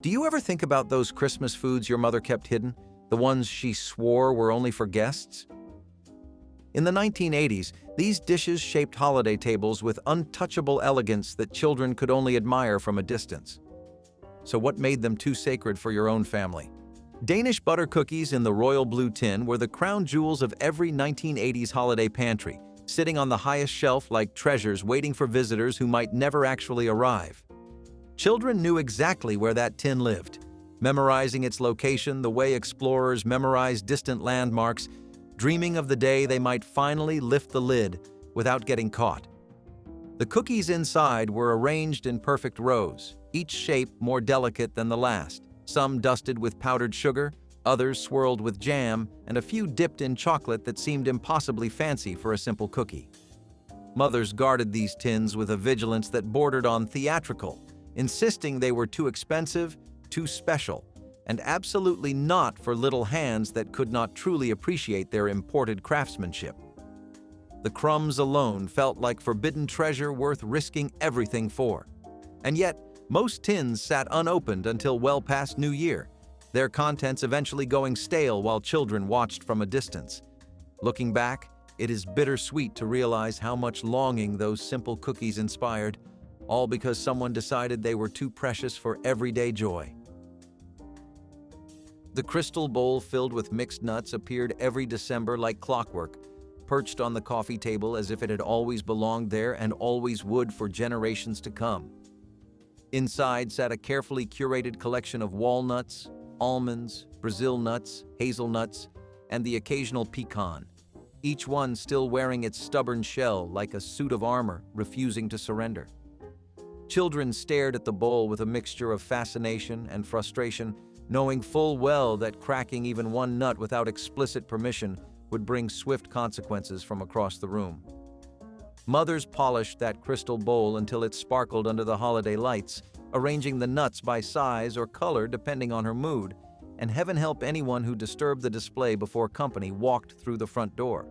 Do you ever think about those Christmas foods your mother kept hidden, the ones she swore were only for guests? In the 1980s, these dishes shaped holiday tables with untouchable elegance that children could only admire from a distance. So what made them too sacred for your own family? Danish butter cookies in the royal blue tin were the crown jewels of every 1980s holiday pantry, sitting on the highest shelf like treasures waiting for visitors who might never actually arrive. Children knew exactly where that tin lived, memorizing its location the way explorers memorize distant landmarks, dreaming of the day they might finally lift the lid without getting caught. The cookies inside were arranged in perfect rows, each shape more delicate than the last, some dusted with powdered sugar, others swirled with jam, and a few dipped in chocolate that seemed impossibly fancy for a simple cookie. Mothers guarded these tins with a vigilance that bordered on theatrical, insisting they were too expensive, too special, and absolutely not for little hands that could not truly appreciate their imported craftsmanship. The crumbs alone felt like forbidden treasure worth risking everything for. And yet, most tins sat unopened until well past New Year, their contents eventually going stale while children watched from a distance. Looking back, it is bittersweet to realize how much longing those simple cookies inspired, all because someone decided they were too precious for everyday joy. The crystal bowl filled with mixed nuts appeared every December like clockwork, perched on the coffee table as if it had always belonged there and always would for generations to come. Inside sat a carefully curated collection of walnuts, almonds, Brazil nuts, hazelnuts, and the occasional pecan, each one still wearing its stubborn shell like a suit of armor, refusing to surrender. Children stared at the bowl with a mixture of fascination and frustration, knowing full well that cracking even one nut without explicit permission would bring swift consequences from across the room. Mothers polished that crystal bowl until it sparkled under the holiday lights, arranging the nuts by size or color depending on her mood, and heaven help anyone who disturbed the display before company walked through the front door.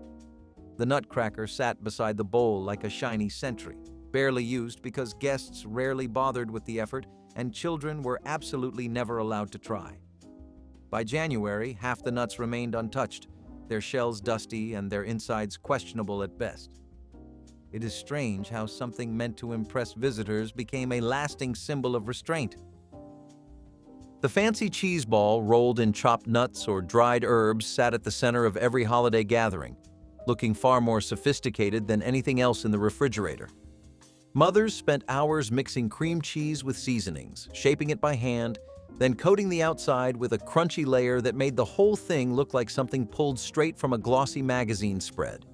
The nutcracker sat beside the bowl like a shiny sentry, barely used because guests rarely bothered with the effort and children were absolutely never allowed to try. By January, half the nuts remained untouched, their shells dusty and their insides questionable at best. It is strange how something meant to impress visitors became a lasting symbol of restraint. The fancy cheese ball rolled in chopped nuts or dried herbs sat at the center of every holiday gathering, looking far more sophisticated than anything else in the refrigerator. Mothers spent hours mixing cream cheese with seasonings, shaping it by hand, then coating the outside with a crunchy layer that made the whole thing look like something pulled straight from a glossy magazine spread.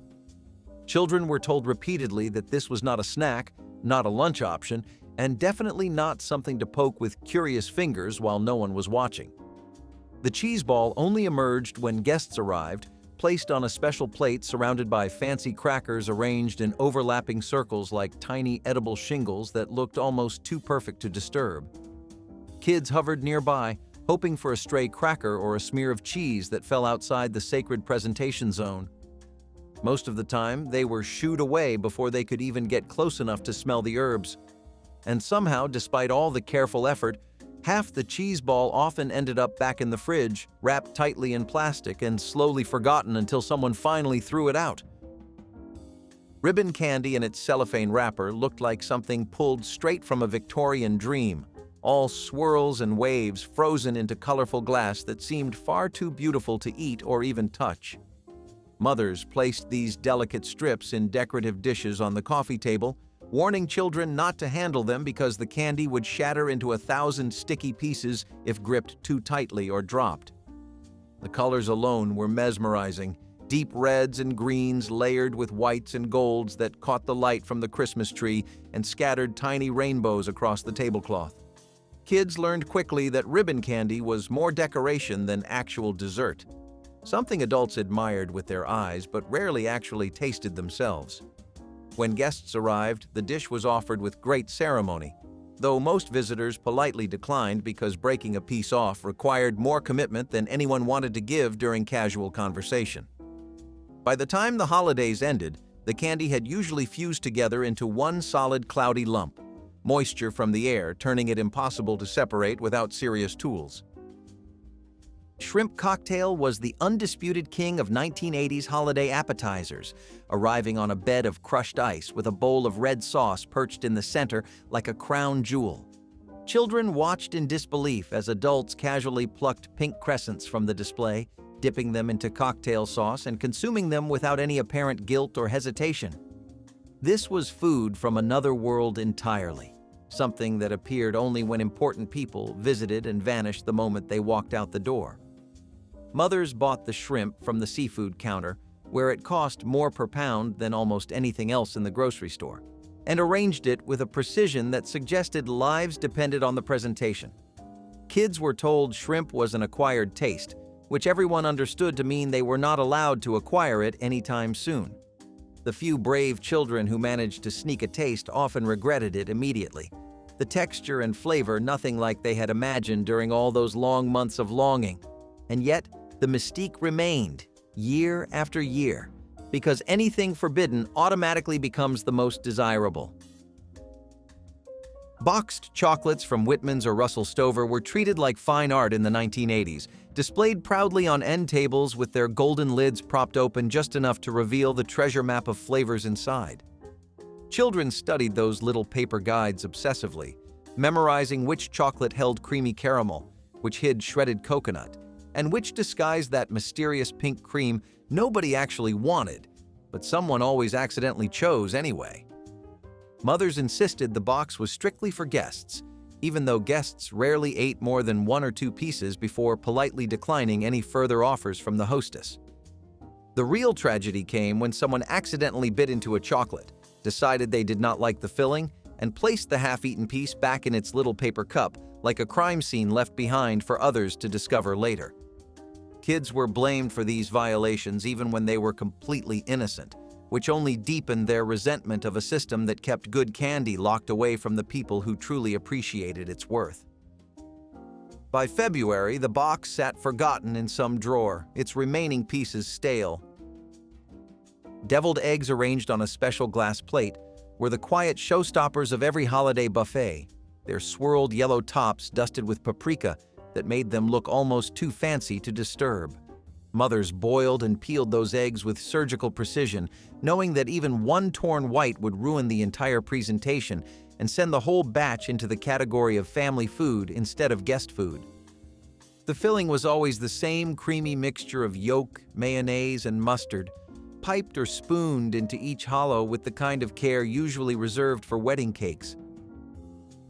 Children were told repeatedly that this was not a snack, not a lunch option, and definitely not something to poke with curious fingers while no one was watching. The cheese ball only emerged when guests arrived, placed on a special plate surrounded by fancy crackers arranged in overlapping circles like tiny edible shingles that looked almost too perfect to disturb. Kids hovered nearby, hoping for a stray cracker or a smear of cheese that fell outside the sacred presentation zone. Most of the time, they were shooed away before they could even get close enough to smell the herbs. And somehow, despite all the careful effort, half the cheese ball often ended up back in the fridge, wrapped tightly in plastic and slowly forgotten until someone finally threw it out. Ribbon candy in its cellophane wrapper looked like something pulled straight from a Victorian dream, all swirls and waves frozen into colorful glass that seemed far too beautiful to eat or even touch. Mothers placed these delicate strips in decorative dishes on the coffee table, warning children not to handle them because the candy would shatter into 1,000 sticky pieces if gripped too tightly or dropped. The colors alone were mesmerizing, deep reds and greens layered with whites and golds that caught the light from the Christmas tree and scattered tiny rainbows across the tablecloth. Kids learned quickly that ribbon candy was more decoration than actual dessert, something adults admired with their eyes but rarely actually tasted themselves. When guests arrived, the dish was offered with great ceremony, though most visitors politely declined because breaking a piece off required more commitment than anyone wanted to give during casual conversation. By the time the holidays ended, the candy had usually fused together into one solid cloudy lump, moisture from the air turning it impossible to separate without serious tools. Shrimp cocktail was the undisputed king of 1980s holiday appetizers, arriving on a bed of crushed ice with a bowl of red sauce perched in the center like a crown jewel. Children watched in disbelief as adults casually plucked pink crescents from the display, dipping them into cocktail sauce and consuming them without any apparent guilt or hesitation. This was food from another world entirely, something that appeared only when important people visited and vanished the moment they walked out the door. Mothers bought the shrimp from the seafood counter, where it cost more per pound than almost anything else in the grocery store, and arranged it with a precision that suggested lives depended on the presentation. Kids were told shrimp was an acquired taste, which everyone understood to mean they were not allowed to acquire it anytime soon. The few brave children who managed to sneak a taste often regretted it immediately. The texture and flavor nothing like they had imagined during all those long months of longing. And yet, the mystique remained, year after year, because anything forbidden automatically becomes the most desirable. Boxed chocolates from Whitman's or Russell Stover were treated like fine art in the 1980s, displayed proudly on end tables with their golden lids propped open just enough to reveal the treasure map of flavors inside. Children studied those little paper guides obsessively, memorizing which chocolate held creamy caramel, which hid shredded coconut, and which disguised that mysterious pink cream nobody actually wanted, but someone always accidentally chose anyway. Mothers insisted the box was strictly for guests, even though guests rarely ate more than 1 or 2 pieces before politely declining any further offers from the hostess. The real tragedy came when someone accidentally bit into a chocolate, decided they did not like the filling, and placed the half-eaten piece back in its little paper cup like a crime scene left behind for others to discover later. Kids were blamed for these violations even when they were completely innocent, which only deepened their resentment of a system that kept good candy locked away from the people who truly appreciated its worth. By February, the box sat forgotten in some drawer, its remaining pieces stale. Deviled eggs arranged on a special glass plate were the quiet showstoppers of every holiday buffet, their swirled yellow tops dusted with paprika that made them look almost too fancy to disturb. Mothers boiled and peeled those eggs with surgical precision, knowing that even one torn white would ruin the entire presentation and send the whole batch into the category of family food instead of guest food. The filling was always the same creamy mixture of yolk, mayonnaise, and mustard, piped or spooned into each hollow with the kind of care usually reserved for wedding cakes.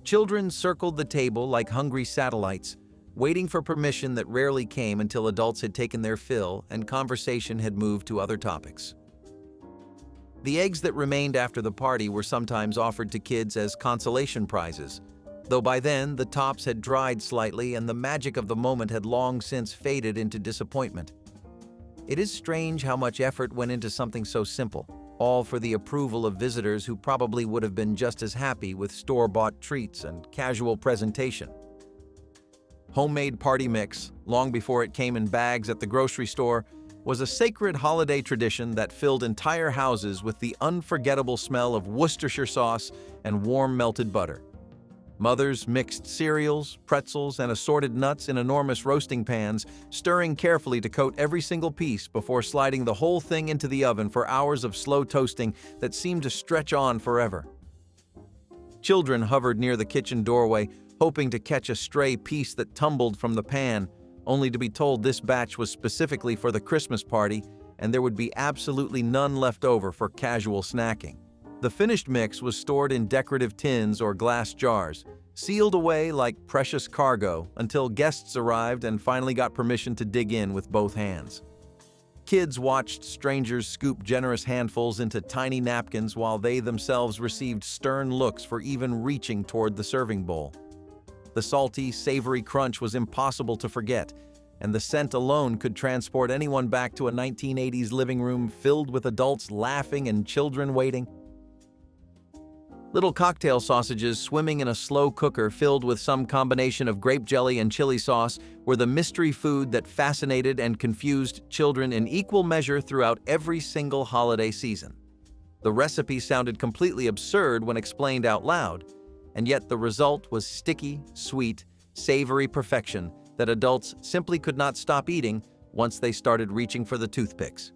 Children circled the table like hungry satellites, waiting for permission that rarely came until adults had taken their fill and conversation had moved to other topics. The eggs that remained after the party were sometimes offered to kids as consolation prizes, though by then the tops had dried slightly and the magic of the moment had long since faded into disappointment. It is strange how much effort went into something so simple, all for the approval of visitors who probably would have been just as happy with store-bought treats and casual presentation. Homemade party mix, long before it came in bags at the grocery store, was a sacred holiday tradition that filled entire houses with the unforgettable smell of Worcestershire sauce and warm melted butter. Mothers mixed cereals, pretzels, and assorted nuts in enormous roasting pans, stirring carefully to coat every single piece before sliding the whole thing into the oven for hours of slow toasting that seemed to stretch on forever. Children hovered near the kitchen doorway, hoping to catch a stray piece that tumbled from the pan, only to be told this batch was specifically for the Christmas party and there would be absolutely none left over for casual snacking. The finished mix was stored in decorative tins or glass jars, sealed away like precious cargo until guests arrived and finally got permission to dig in with both hands. Kids watched strangers scoop generous handfuls into tiny napkins while they themselves received stern looks for even reaching toward the serving bowl. The salty, savory crunch was impossible to forget, and the scent alone could transport anyone back to a 1980s living room filled with adults laughing and children waiting. Little cocktail sausages swimming in a slow cooker filled with some combination of grape jelly and chili sauce were the mystery food that fascinated and confused children in equal measure throughout every single holiday season. The recipe sounded completely absurd when explained out loud, and yet the result was sticky, sweet, savory perfection that adults simply could not stop eating once they started reaching for the toothpicks.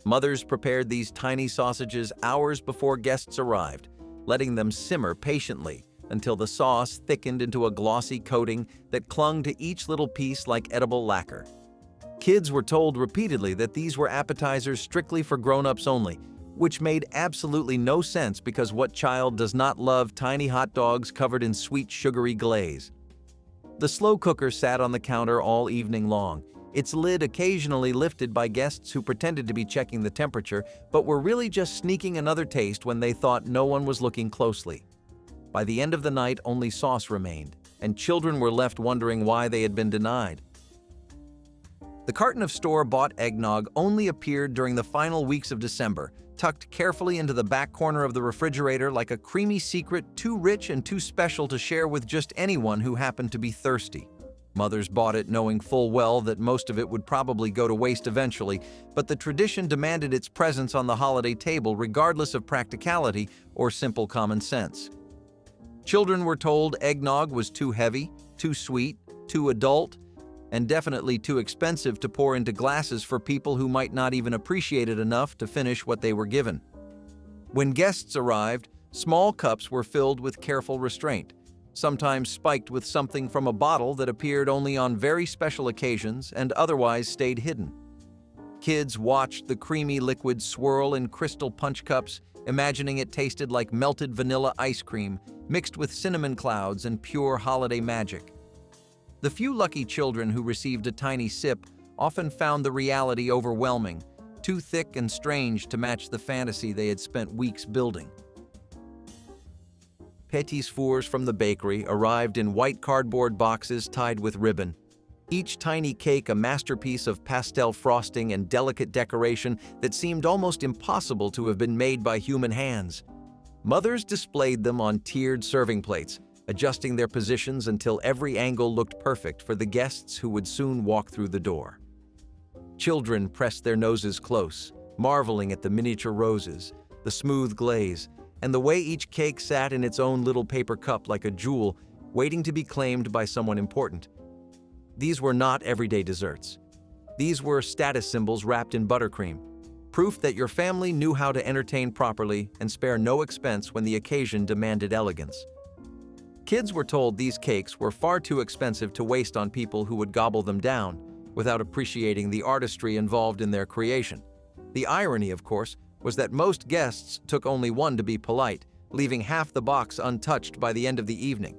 Mothers prepared these tiny sausages hours before guests arrived, letting them simmer patiently until the sauce thickened into a glossy coating that clung to each little piece like edible lacquer. Kids were told repeatedly that these were appetizers strictly for grown-ups only, which made absolutely no sense because what child does not love tiny hot dogs covered in sweet sugary glaze? The slow cooker sat on the counter all evening long, its lid occasionally lifted by guests who pretended to be checking the temperature but were really just sneaking another taste when they thought no one was looking closely. By the end of the night, only sauce remained, and children were left wondering why they had been denied. The carton of store-bought eggnog only appeared during the final weeks of December, tucked carefully into the back corner of the refrigerator like a creamy secret too rich and too special to share with just anyone who happened to be thirsty. Mothers bought it knowing full well that most of it would probably go to waste eventually, but the tradition demanded its presence on the holiday table regardless of practicality or simple common sense. Children were told eggnog was too heavy, too sweet, too adult, and definitely too expensive to pour into glasses for people who might not even appreciate it enough to finish what they were given. When guests arrived, small cups were filled with careful restraint, sometimes spiked with something from a bottle that appeared only on very special occasions and otherwise stayed hidden. Kids watched the creamy liquid swirl in crystal punch cups, imagining it tasted like melted vanilla ice cream mixed with cinnamon clouds and pure holiday magic. The few lucky children who received a tiny sip often found the reality overwhelming, too thick and strange to match the fantasy they had spent weeks building. Petit fours from the bakery arrived in white cardboard boxes tied with ribbon. Each tiny cake a masterpiece of pastel frosting and delicate decoration that seemed almost impossible to have been made by human hands. Mothers displayed them on tiered serving plates, adjusting their positions until every angle looked perfect for the guests who would soon walk through the door. Children pressed their noses close, marveling at the miniature roses, the smooth glaze, and the way each cake sat in its own little paper cup like a jewel, waiting to be claimed by someone important. These were not everyday desserts. These were status symbols wrapped in buttercream, proof that your family knew how to entertain properly and spare no expense when the occasion demanded elegance. Kids were told these cakes were far too expensive to waste on people who would gobble them down without appreciating the artistry involved in their creation. The irony, of course, was that most guests took only one to be polite, leaving half the box untouched by the end of the evening.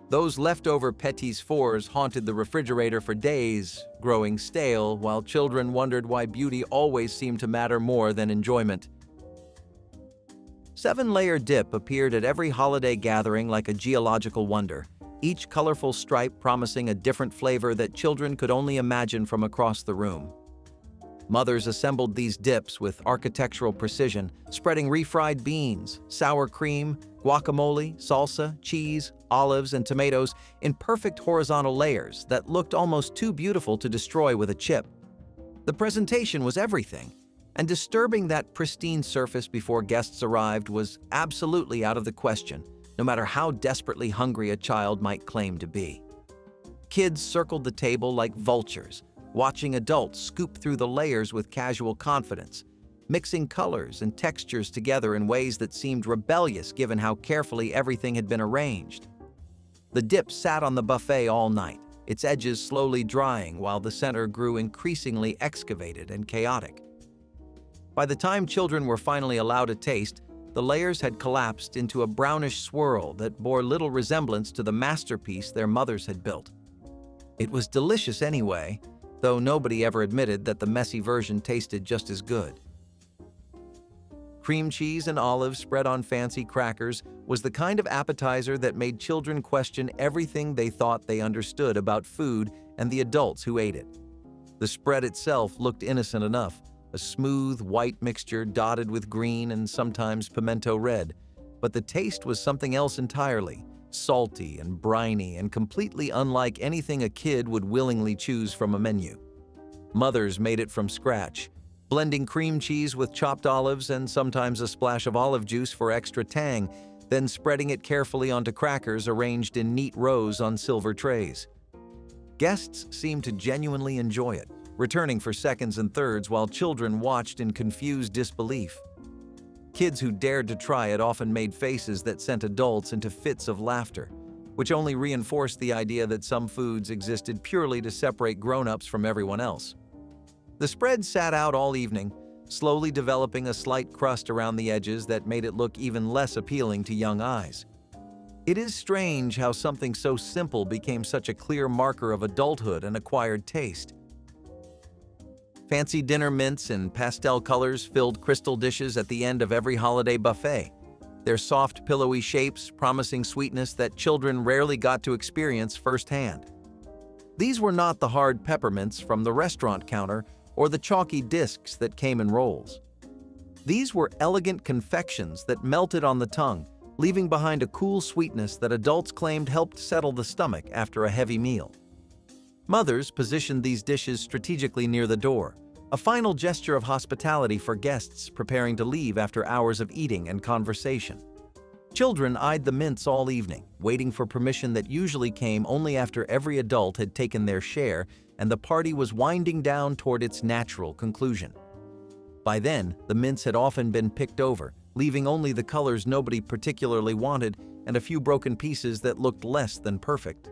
Those leftover petit fours haunted the refrigerator for days, growing stale, while children wondered why beauty always seemed to matter more than enjoyment. 7-layer dip appeared at every holiday gathering like a geological wonder, each colorful stripe promising a different flavor that children could only imagine from across the room. Mothers assembled these dips with architectural precision, spreading refried beans, sour cream, guacamole, salsa, cheese, olives, and tomatoes in perfect horizontal layers that looked almost too beautiful to destroy with a chip. The presentation was everything, and disturbing that pristine surface before guests arrived was absolutely out of the question, no matter how desperately hungry a child might claim to be. Kids circled the table like vultures, watching adults scoop through the layers with casual confidence, mixing colors and textures together in ways that seemed rebellious given how carefully everything had been arranged. The dip sat on the buffet all night, its edges slowly drying while the center grew increasingly excavated and chaotic. By the time children were finally allowed a taste, the layers had collapsed into a brownish swirl that bore little resemblance to the masterpiece their mothers had built. It was delicious anyway, though nobody ever admitted that the messy version tasted just as good. Cream cheese and olives spread on fancy crackers was the kind of appetizer that made children question everything they thought they understood about food and the adults who ate it. The spread itself looked innocent enough, a smooth white mixture dotted with green and sometimes pimento red, but the taste was something else entirely, salty and briny and completely unlike anything a kid would willingly choose from a menu. Mothers made it from scratch, blending cream cheese with chopped olives and sometimes a splash of olive juice for extra tang, then spreading it carefully onto crackers arranged in neat rows on silver trays. Guests seemed to genuinely enjoy it, returning for seconds and thirds while children watched in confused disbelief. Kids who dared to try it often made faces that sent adults into fits of laughter, which only reinforced the idea that some foods existed purely to separate grown-ups from everyone else. The spread sat out all evening, slowly developing a slight crust around the edges that made it look even less appealing to young eyes. It is strange how something so simple became such a clear marker of adulthood and acquired taste. Fancy dinner mints in pastel colors filled crystal dishes at the end of every holiday buffet, their soft, pillowy shapes promising sweetness that children rarely got to experience firsthand. These were not the hard peppermints from the restaurant counter or the chalky discs that came in rolls. These were elegant confections that melted on the tongue, leaving behind a cool sweetness that adults claimed helped settle the stomach after a heavy meal. Mothers positioned these dishes strategically near the door, a final gesture of hospitality for guests preparing to leave after hours of eating and conversation. Children eyed the mints all evening, waiting for permission that usually came only after every adult had taken their share and the party was winding down toward its natural conclusion. By then, the mints had often been picked over, leaving only the colors nobody particularly wanted and a few broken pieces that looked less than perfect.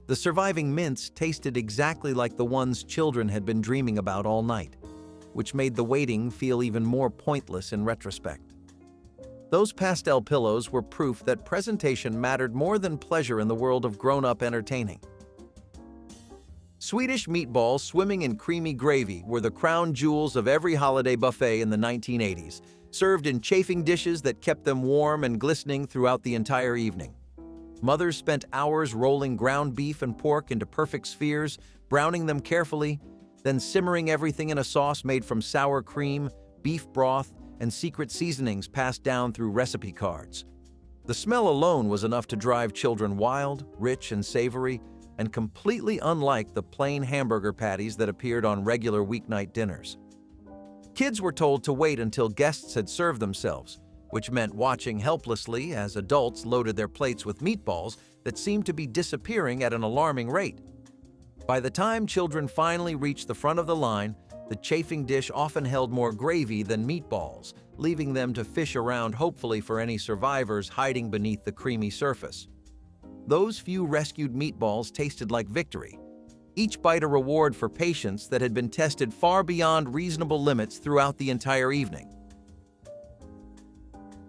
The surviving mints tasted exactly like the ones children had been dreaming about all night, which made the waiting feel even more pointless in retrospect. Those pastel pillows were proof that presentation mattered more than pleasure in the world of grown-up entertaining. Swedish meatballs swimming in creamy gravy were the crown jewels of every holiday buffet in the 1980s, served in chafing dishes that kept them warm and glistening throughout the entire evening. Mothers spent hours rolling ground beef and pork into perfect spheres, browning them carefully, then simmering everything in a sauce made from sour cream, beef broth, and secret seasonings passed down through recipe cards. The smell alone was enough to drive children wild, rich, and savory, and completely unlike the plain hamburger patties that appeared on regular weeknight dinners. Kids were told to wait until guests had served themselves, which meant watching helplessly as adults loaded their plates with meatballs that seemed to be disappearing at an alarming rate. By the time children finally reached the front of the line, the chafing dish often held more gravy than meatballs, leaving them to fish around hopefully for any survivors hiding beneath the creamy surface. Those few rescued meatballs tasted like victory, each bite a reward for patience that had been tested far beyond reasonable limits throughout the entire evening.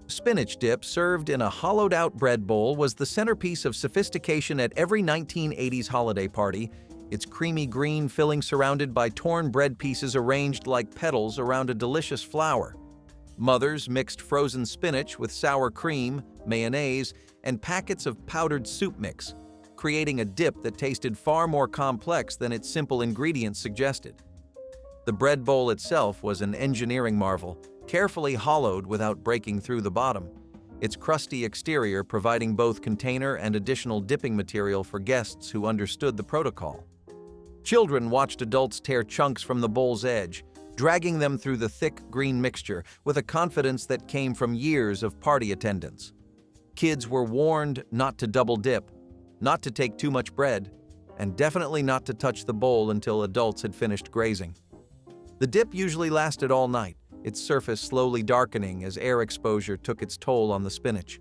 Spinach dip served in a hollowed-out bread bowl was the centerpiece of sophistication at every 1980s holiday party, its creamy green filling surrounded by torn bread pieces arranged like petals around a delicious flower. Mothers mixed frozen spinach with sour cream, mayonnaise, and packets of powdered soup mix, creating a dip that tasted far more complex than its simple ingredients suggested. The bread bowl itself was an engineering marvel, carefully hollowed without breaking through the bottom, its crusty exterior providing both container and additional dipping material for guests who understood the protocol. Children watched adults tear chunks from the bowl's edge, dragging them through the thick green mixture with a confidence that came from years of party attendance. Kids were warned not to double dip, not to take too much bread, and definitely not to touch the bowl until adults had finished grazing. The dip usually lasted all night, its surface slowly darkening as air exposure took its toll on the spinach.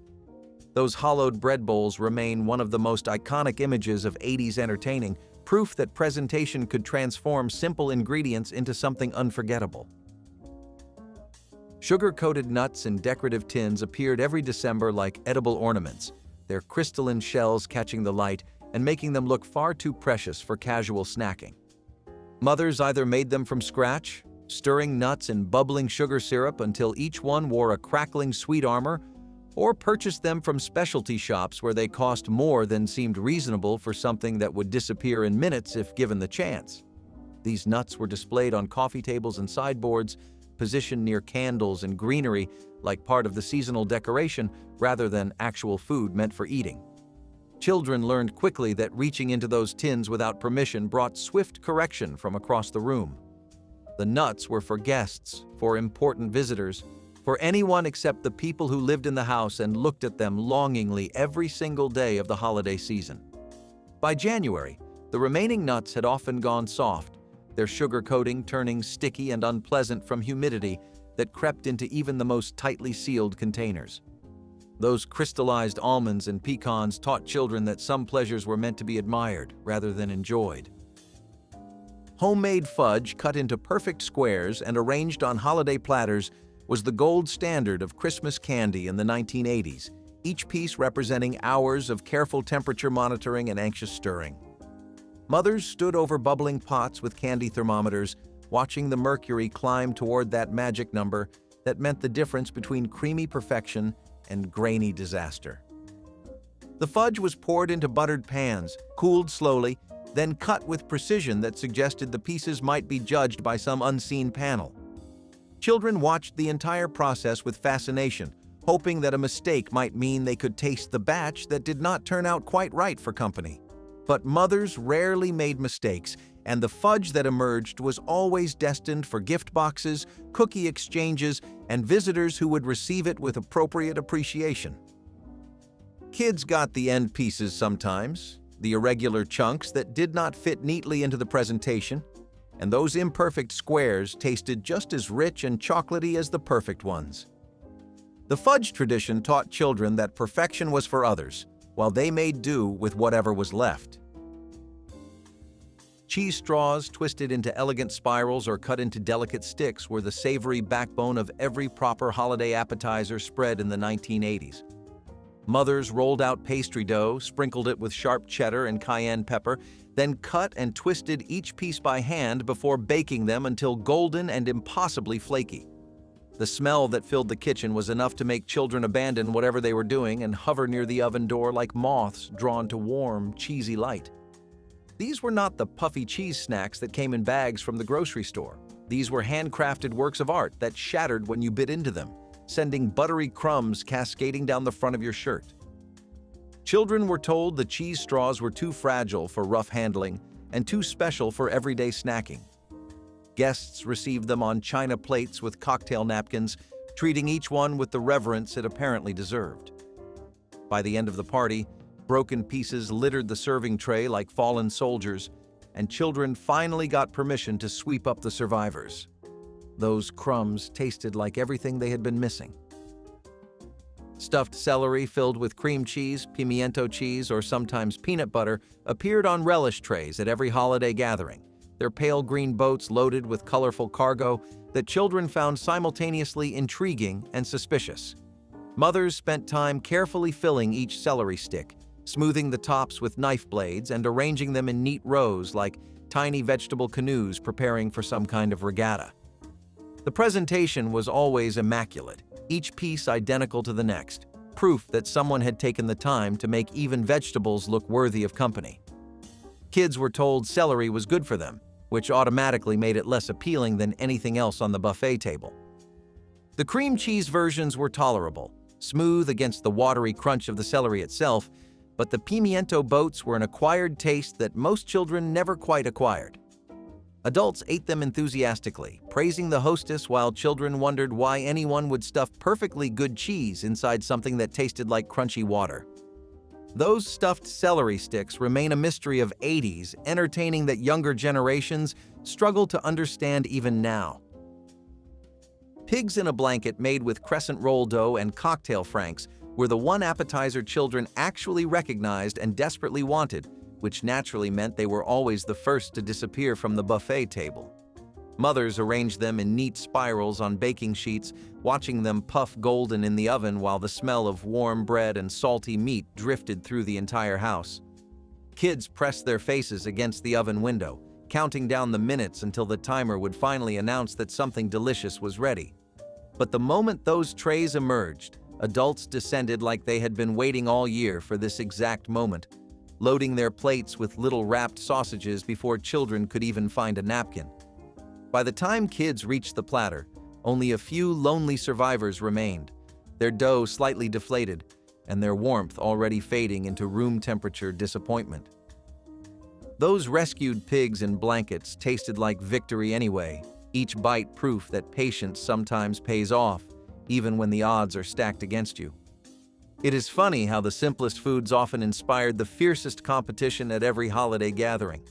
Those hollowed bread bowls remain one of the most iconic images of 80s entertaining, proof that presentation could transform simple ingredients into something unforgettable. Sugar-coated nuts in decorative tins appeared every December like edible ornaments, their crystalline shells catching the light and making them look far too precious for casual snacking. Mothers either made them from scratch, stirring nuts in bubbling sugar syrup until each one wore a crackling sweet armor, or purchased them from specialty shops where they cost more than seemed reasonable for something that would disappear in minutes if given the chance. These nuts were displayed on coffee tables and sideboards, positioned near candles and greenery like part of the seasonal decoration rather than actual food meant for eating. Children learned quickly that reaching into those tins without permission brought swift correction from across the room. The nuts were for guests, for important visitors, for anyone except the people who lived in the house and looked at them longingly every single day of the holiday season. By January, the remaining nuts had often gone soft, their sugar coating turning sticky and unpleasant from humidity that crept into even the most tightly sealed containers. Those crystallized almonds and pecans taught children that some pleasures were meant to be admired rather than enjoyed. Homemade fudge cut into perfect squares and arranged on holiday platters was the gold standard of Christmas candy in the 1980s, each piece representing hours of careful temperature monitoring and anxious stirring. Mothers stood over bubbling pots with candy thermometers, watching the mercury climb toward that magic number that meant the difference between creamy perfection and grainy disaster. The fudge was poured into buttered pans, cooled slowly, then cut with precision that suggested the pieces might be judged by some unseen panel. Children watched the entire process with fascination, hoping that a mistake might mean they could taste the batch that did not turn out quite right for company. But mothers rarely made mistakes, and the fudge that emerged was always destined for gift boxes, cookie exchanges, and visitors who would receive it with appropriate appreciation. Kids got the end pieces sometimes, the irregular chunks that did not fit neatly into the presentation, and those imperfect squares tasted just as rich and chocolatey as the perfect ones. The fudge tradition taught children that perfection was for others, while they made do with whatever was left. Cheese straws twisted into elegant spirals or cut into delicate sticks were the savory backbone of every proper holiday appetizer spread in the 1980s. Mothers rolled out pastry dough, sprinkled it with sharp cheddar and cayenne pepper, then cut and twisted each piece by hand before baking them until golden and impossibly flaky. The smell that filled the kitchen was enough to make children abandon whatever they were doing and hover near the oven door like moths drawn to warm, cheesy light. These were not the puffy cheese snacks that came in bags from the grocery store. These were handcrafted works of art that shattered when you bit into them, sending buttery crumbs cascading down the front of your shirt. Children were told the cheese straws were too fragile for rough handling and too special for everyday snacking. Guests received them on china plates with cocktail napkins, treating each one with the reverence it apparently deserved. By the end of the party, broken pieces littered the serving tray like fallen soldiers, and children finally got permission to sweep up the survivors. Those crumbs tasted like everything they had been missing. Stuffed celery filled with cream cheese, pimiento cheese, or sometimes peanut butter appeared on relish trays at every holiday gathering, their pale green boats loaded with colorful cargo that children found simultaneously intriguing and suspicious. Mothers spent time carefully filling each celery stick, smoothing the tops with knife blades and arranging them in neat rows like tiny vegetable canoes preparing for some kind of regatta. The presentation was always immaculate, each piece identical to the next, proof that someone had taken the time to make even vegetables look worthy of company. Kids were told celery was good for them, which automatically made it less appealing than anything else on the buffet table. The cream cheese versions were tolerable, smooth against the watery crunch of the celery itself, but the pimiento boats were an acquired taste that most children never quite acquired. Adults ate them enthusiastically, praising the hostess while children wondered why anyone would stuff perfectly good cheese inside something that tasted like crunchy water. Those stuffed celery sticks remain a mystery of 80s, entertaining that younger generations struggle to understand even now. Pigs in a blanket made with crescent roll dough and cocktail franks were the one appetizer children actually recognized and desperately wanted, which naturally meant they were always the first to disappear from the buffet table. Mothers arranged them in neat spirals on baking sheets, watching them puff golden in the oven while the smell of warm bread and salty meat drifted through the entire house. Kids pressed their faces against the oven window, counting down the minutes until the timer would finally announce that something delicious was ready. But the moment those trays emerged, adults descended like they had been waiting all year for this exact moment, loading their plates with little wrapped sausages before children could even find a napkin. By the time kids reached the platter, only a few lonely survivors remained, their dough slightly deflated, and their warmth already fading into room-temperature disappointment. Those rescued pigs in blankets tasted like victory anyway, each bite proof that patience sometimes pays off, even when the odds are stacked against you. It is funny how the simplest foods often inspired the fiercest competition at every holiday gathering.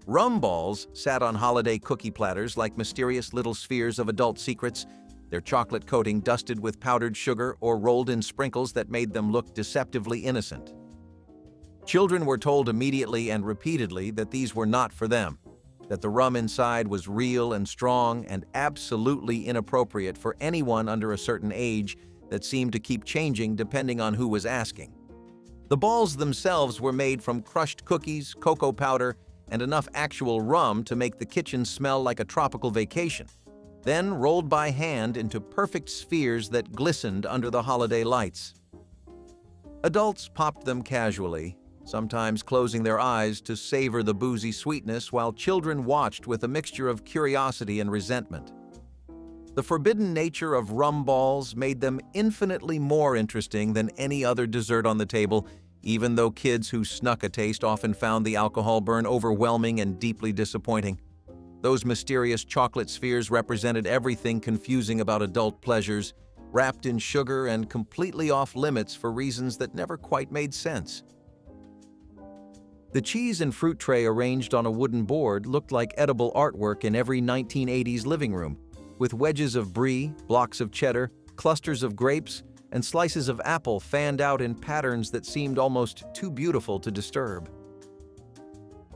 Rum balls sat on holiday cookie platters like mysterious little spheres of adult secrets, their chocolate coating dusted with powdered sugar or rolled in sprinkles that made them look deceptively innocent. Children were told immediately and repeatedly that these were not for them, that the rum inside was real and strong and absolutely inappropriate for anyone under a certain age that seemed to keep changing depending on who was asking. The balls themselves were made from crushed cookies, cocoa powder, and enough actual rum to make the kitchen smell like a tropical vacation, then rolled by hand into perfect spheres that glistened under the holiday lights. Adults popped them casually, sometimes closing their eyes to savor the boozy sweetness while children watched with a mixture of curiosity and resentment. The forbidden nature of rum balls made them infinitely more interesting than any other dessert on the table, even though kids who snuck a taste often found the alcohol burn overwhelming and deeply disappointing. Those mysterious chocolate spheres represented everything confusing about adult pleasures, wrapped in sugar and completely off limits for reasons that never quite made sense. The cheese and fruit tray arranged on a wooden board looked like edible artwork in every 1980s living room, with wedges of brie, blocks of cheddar, clusters of grapes, and slices of apple fanned out in patterns that seemed almost too beautiful to disturb.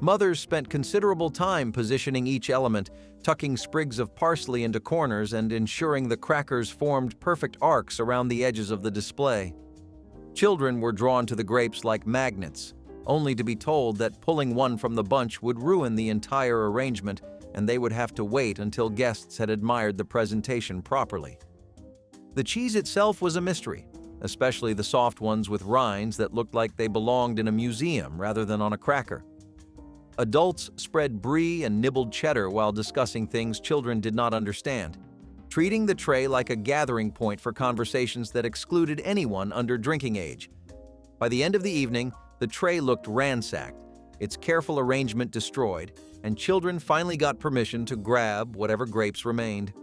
Mothers spent considerable time positioning each element, tucking sprigs of parsley into corners and ensuring the crackers formed perfect arcs around the edges of the display. Children were drawn to the grapes like magnets, only to be told that pulling one from the bunch would ruin the entire arrangement and they would have to wait until guests had admired the presentation properly. The cheese itself was a mystery, especially the soft ones with rinds that looked like they belonged in a museum rather than on a cracker. Adults spread brie and nibbled cheddar while discussing things children did not understand, treating the tray like a gathering point for conversations that excluded anyone under drinking age. By the end of the evening, the tray looked ransacked, its careful arrangement destroyed, and children finally got permission to grab whatever grapes remained.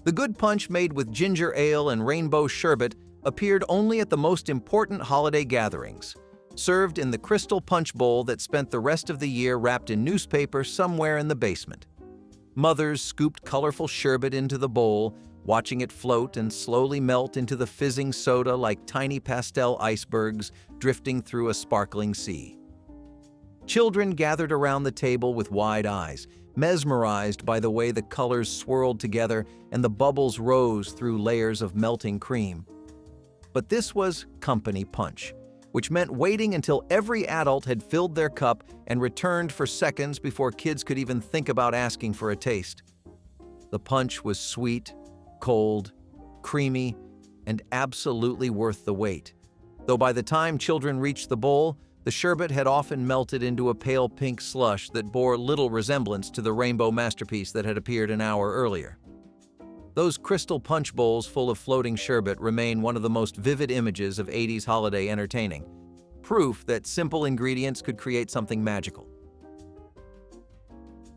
The good punch made with ginger ale and rainbow sherbet appeared only at the most important holiday gatherings, served in the crystal punch bowl that spent the rest of the year wrapped in newspaper somewhere in the basement. Mothers scooped colorful sherbet into the bowl, watching it float and slowly melt into the fizzing soda like tiny pastel icebergs drifting through a sparkling sea. Children gathered around the table with wide eyes, mesmerized by the way the colors swirled together and the bubbles rose through layers of melting cream. But this was company punch, which meant waiting until every adult had filled their cup and returned for seconds before kids could even think about asking for a taste. The punch was sweet, cold, creamy, and absolutely worth the wait, though by the time children reached the bowl, the sherbet had often melted into a pale pink slush that bore little resemblance to the rainbow masterpiece that had appeared an hour earlier. Those crystal punch bowls full of floating sherbet remain one of the most vivid images of 80s holiday entertaining, proof that simple ingredients could create something magical.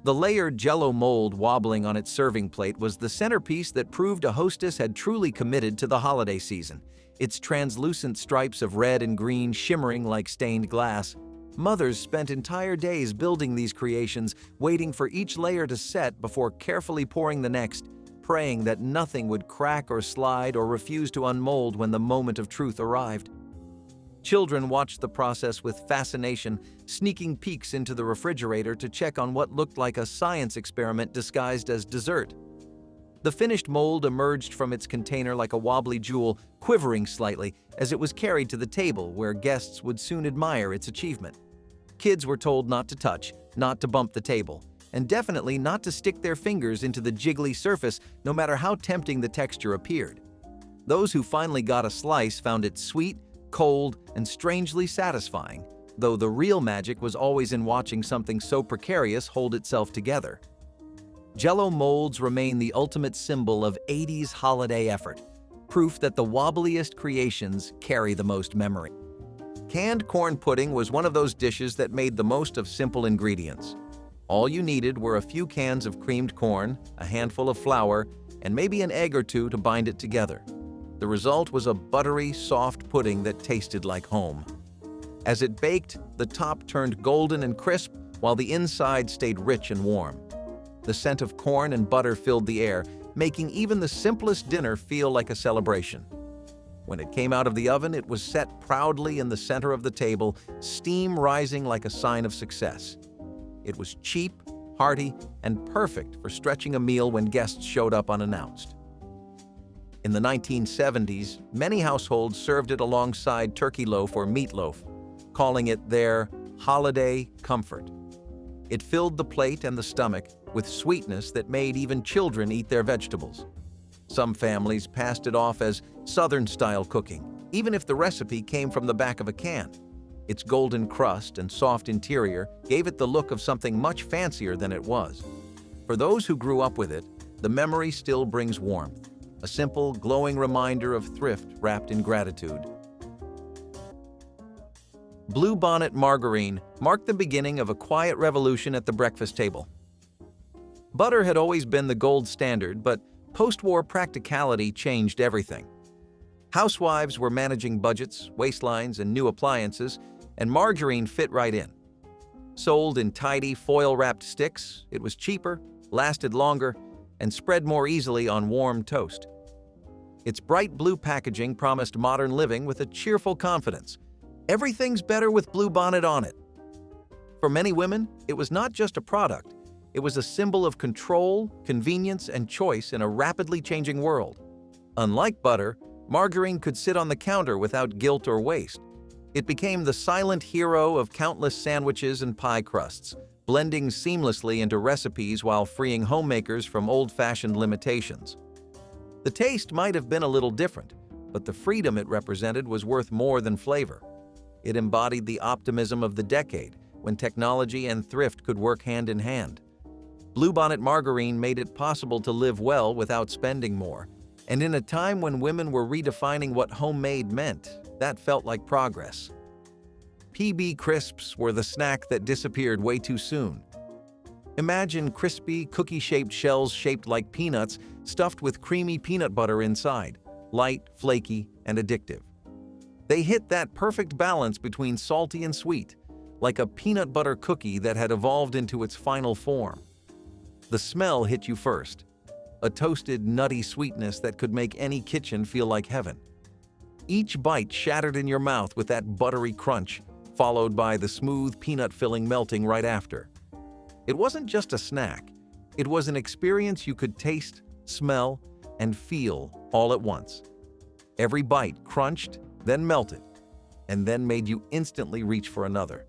The layered Jello mold wobbling on its serving plate was the centerpiece that proved a hostess had truly committed to the holiday season, its translucent stripes of red and green shimmering like stained glass. Mothers spent entire days building these creations, waiting for each layer to set before carefully pouring the next, praying that nothing would crack or slide or refuse to unmold when the moment of truth arrived. Children watched the process with fascination, sneaking peeks into the refrigerator to check on what looked like a science experiment disguised as dessert. The finished mold emerged from its container like a wobbly jewel, quivering slightly as it was carried to the table where guests would soon admire its achievement. Kids were told not to touch, not to bump the table, and definitely not to stick their fingers into the jiggly surface no matter how tempting the texture appeared. Those who finally got a slice found it sweet, cold, and strangely satisfying, though the real magic was always in watching something so precarious hold itself together. Jello molds remain the ultimate symbol of 80s holiday effort, proof that the wobbliest creations carry the most memory. Canned corn pudding was one of those dishes that made the most of simple ingredients. All you needed were a few cans of creamed corn, a handful of flour, and maybe an egg or two to bind it together. The result was a buttery, soft pudding that tasted like home. As it baked, the top turned golden and crisp, while the inside stayed rich and warm. The scent of corn and butter filled the air, making even the simplest dinner feel like a celebration. When it came out of the oven, it was set proudly in the center of the table, steam rising like a sign of success. It was cheap, hearty, and perfect for stretching a meal when guests showed up unannounced. In the 1970s, many households served it alongside turkey loaf or meatloaf, calling it their holiday comfort. It filled the plate and the stomach with sweetness that made even children eat their vegetables. Some families passed it off as Southern-style cooking, even if the recipe came from the back of a can. Its golden crust and soft interior gave it the look of something much fancier than it was. For those who grew up with it, the memory still brings warmth, a simple, glowing reminder of thrift wrapped in gratitude. Blue Bonnet margarine marked the beginning of a quiet revolution at the breakfast table. Butter had always been the gold standard, but post-war practicality changed everything. Housewives were managing budgets, waistlines, and new appliances, and margarine fit right in. Sold in tidy, foil-wrapped sticks, it was cheaper, lasted longer, and spread more easily on warm toast. Its bright blue packaging promised modern living with a cheerful confidence. Everything's better with Blue Bonnet on it. For many women, it was not just a product. It was a symbol of control, convenience, and choice in a rapidly changing world. Unlike butter, margarine could sit on the counter without guilt or waste. It became the silent hero of countless sandwiches and pie crusts, blending seamlessly into recipes while freeing homemakers from old-fashioned limitations. The taste might have been a little different, but the freedom it represented was worth more than flavor. It embodied the optimism of the decade, when technology and thrift could work hand in hand. Blue Bonnet margarine made it possible to live well without spending more, and in a time when women were redefining what homemade meant, that felt like progress. PB crisps were the snack that disappeared way too soon. Imagine crispy, cookie-shaped shells shaped like peanuts stuffed with creamy peanut butter inside, light, flaky, and addictive. They hit that perfect balance between salty and sweet, like a peanut butter cookie that had evolved into its final form. The smell hit you first, a toasted, nutty sweetness that could make any kitchen feel like heaven. Each bite shattered in your mouth with that buttery crunch, followed by the smooth peanut filling melting right after. It wasn't just a snack. It was an experience you could taste, smell, and feel all at once. Every bite crunched, then melted, and then made you instantly reach for another.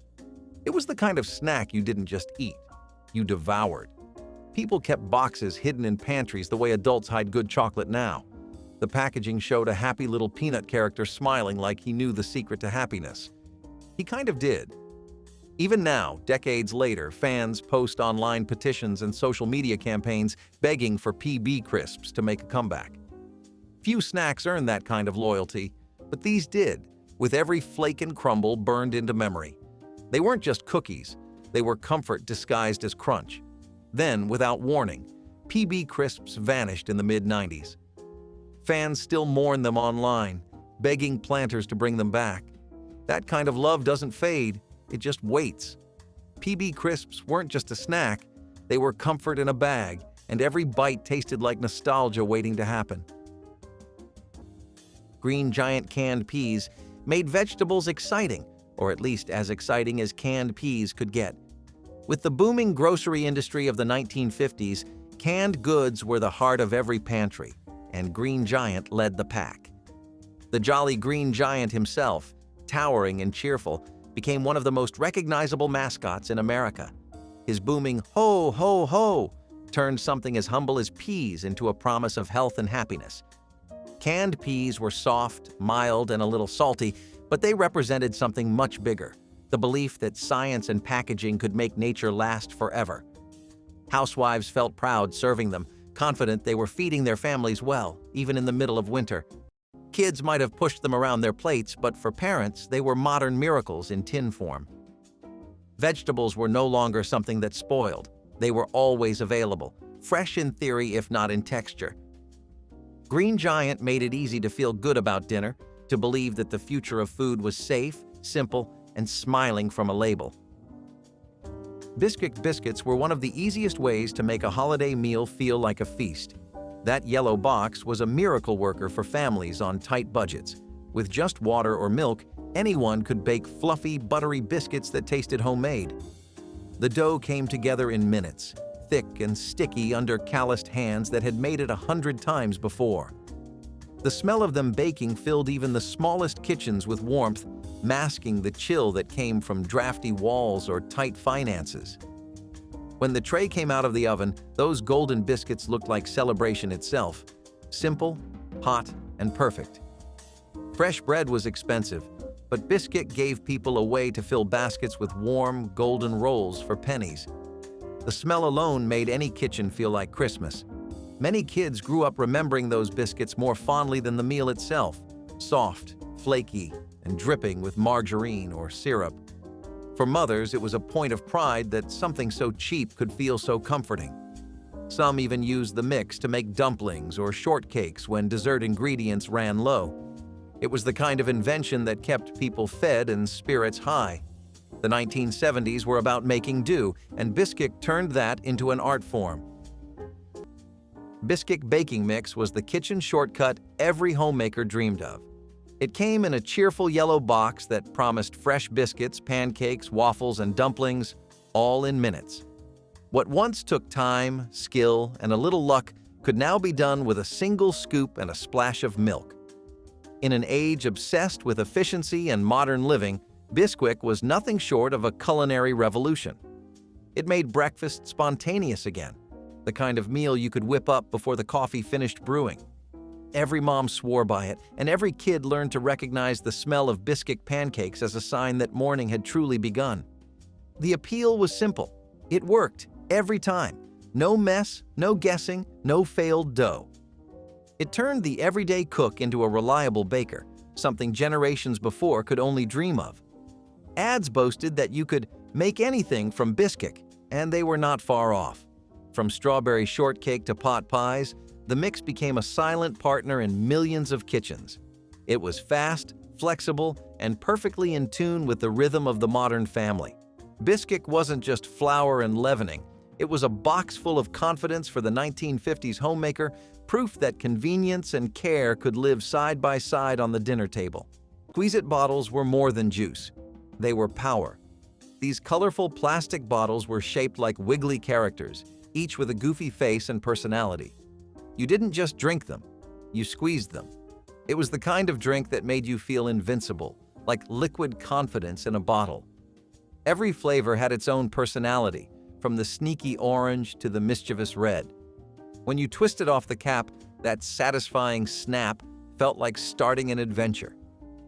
It was the kind of snack you didn't just eat, you devoured. People kept boxes hidden in pantries the way adults hide good chocolate now. The packaging showed a happy little peanut character smiling like he knew the secret to happiness. He kind of did. Even now, decades later, fans post online petitions and social media campaigns begging for PB crisps to make a comeback. Few snacks earn that kind of loyalty, but these did, with every flake and crumble burned into memory. They weren't just cookies, they were comfort disguised as crunch. Then, without warning, PB crisps vanished in the mid-90s. Fans still mourn them online, begging planters to bring them back. That kind of love doesn't fade, it just waits. PB crisps weren't just a snack, they were comfort in a bag, and every bite tasted like nostalgia waiting to happen. Green Giant canned peas made vegetables exciting, or at least as exciting as canned peas could get. With the booming grocery industry of the 1950s, canned goods were the heart of every pantry, and Green Giant led the pack. The jolly Green Giant himself, towering and cheerful, became one of the most recognizable mascots in America. His booming "ho, ho, ho" turned something as humble as peas into a promise of health and happiness. Canned peas were soft, mild, and a little salty, but they represented something much bigger, the belief that science and packaging could make nature last forever. Housewives felt proud serving them, confident they were feeding their families well, even in the middle of winter. Kids might have pushed them around their plates, but for parents, they were modern miracles in tin form. Vegetables were no longer something that spoiled. They were always available, fresh in theory if not in texture. Green Giant made it easy to feel good about dinner, to believe that the future of food was safe, simple, and smiling from a label. Bisquick biscuits were one of the easiest ways to make a holiday meal feel like a feast. That yellow box was a miracle worker for families on tight budgets. With just water or milk, anyone could bake fluffy, buttery biscuits that tasted homemade. The dough came together in minutes, thick and sticky under calloused hands that had made it 100 times before. The smell of them baking filled even the smallest kitchens with warmth, masking the chill that came from drafty walls or tight finances. When the tray came out of the oven, those golden biscuits looked like celebration itself. Simple, hot, and perfect. Fresh bread was expensive, but Bisquick gave people a way to fill baskets with warm, golden rolls for pennies. The smell alone made any kitchen feel like Christmas. Many kids grew up remembering those biscuits more fondly than the meal itself, soft, flaky, and dripping with margarine or syrup. For mothers, it was a point of pride that something so cheap could feel so comforting. Some even used the mix to make dumplings or shortcakes when dessert ingredients ran low. It was the kind of invention that kept people fed and spirits high. The 1970s were about making do, and Bisquick turned that into an art form. Bisquick baking mix was the kitchen shortcut every homemaker dreamed of. It came in a cheerful yellow box that promised fresh biscuits, pancakes, waffles, and dumplings, all in minutes. What once took time, skill, and a little luck could now be done with a single scoop and a splash of milk. In an age obsessed with efficiency and modern living, Bisquick was nothing short of a culinary revolution. It made breakfast spontaneous again, the kind of meal you could whip up before the coffee finished brewing. Every mom swore by it, and every kid learned to recognize the smell of Bisquick pancakes as a sign that morning had truly begun. The appeal was simple. It worked, every time. No mess, no guessing, no failed dough. It turned the everyday cook into a reliable baker, something generations before could only dream of. Ads boasted that you could make anything from Bisquick, and they were not far off. From strawberry shortcake to pot pies, the mix became a silent partner in millions of kitchens. It was fast, flexible, and perfectly in tune with the rhythm of the modern family. Bisquick wasn't just flour and leavening. It was a box full of confidence for the 1950s homemaker, proof that convenience and care could live side by side on the dinner table. Squeeze-It bottles were more than juice. They were power. These colorful plastic bottles were shaped like wiggly characters, each with a goofy face and personality. You didn't just drink them, you squeezed them. It was the kind of drink that made you feel invincible, like liquid confidence in a bottle. Every flavor had its own personality, from the sneaky orange to the mischievous red. When you twisted off the cap, that satisfying snap felt like starting an adventure.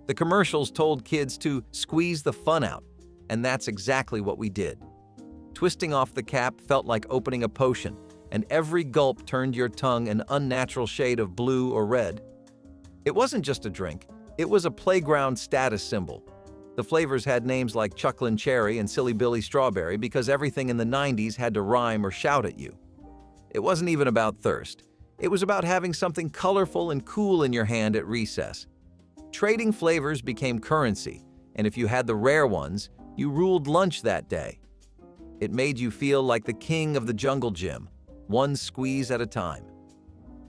The commercials told kids to squeeze the fun out, and that's exactly what we did. Twisting off the cap felt like opening a potion, and every gulp turned your tongue an unnatural shade of blue or red. It wasn't just a drink, it was a playground status symbol. The flavors had names like Chucklin' Cherry and Silly Billy Strawberry because everything in the 90s had to rhyme or shout at you. It wasn't even about thirst. It was about having something colorful and cool in your hand at recess. Trading flavors became currency, and if you had the rare ones, you ruled lunch that day. It made you feel like the king of the jungle gym, one squeeze at a time.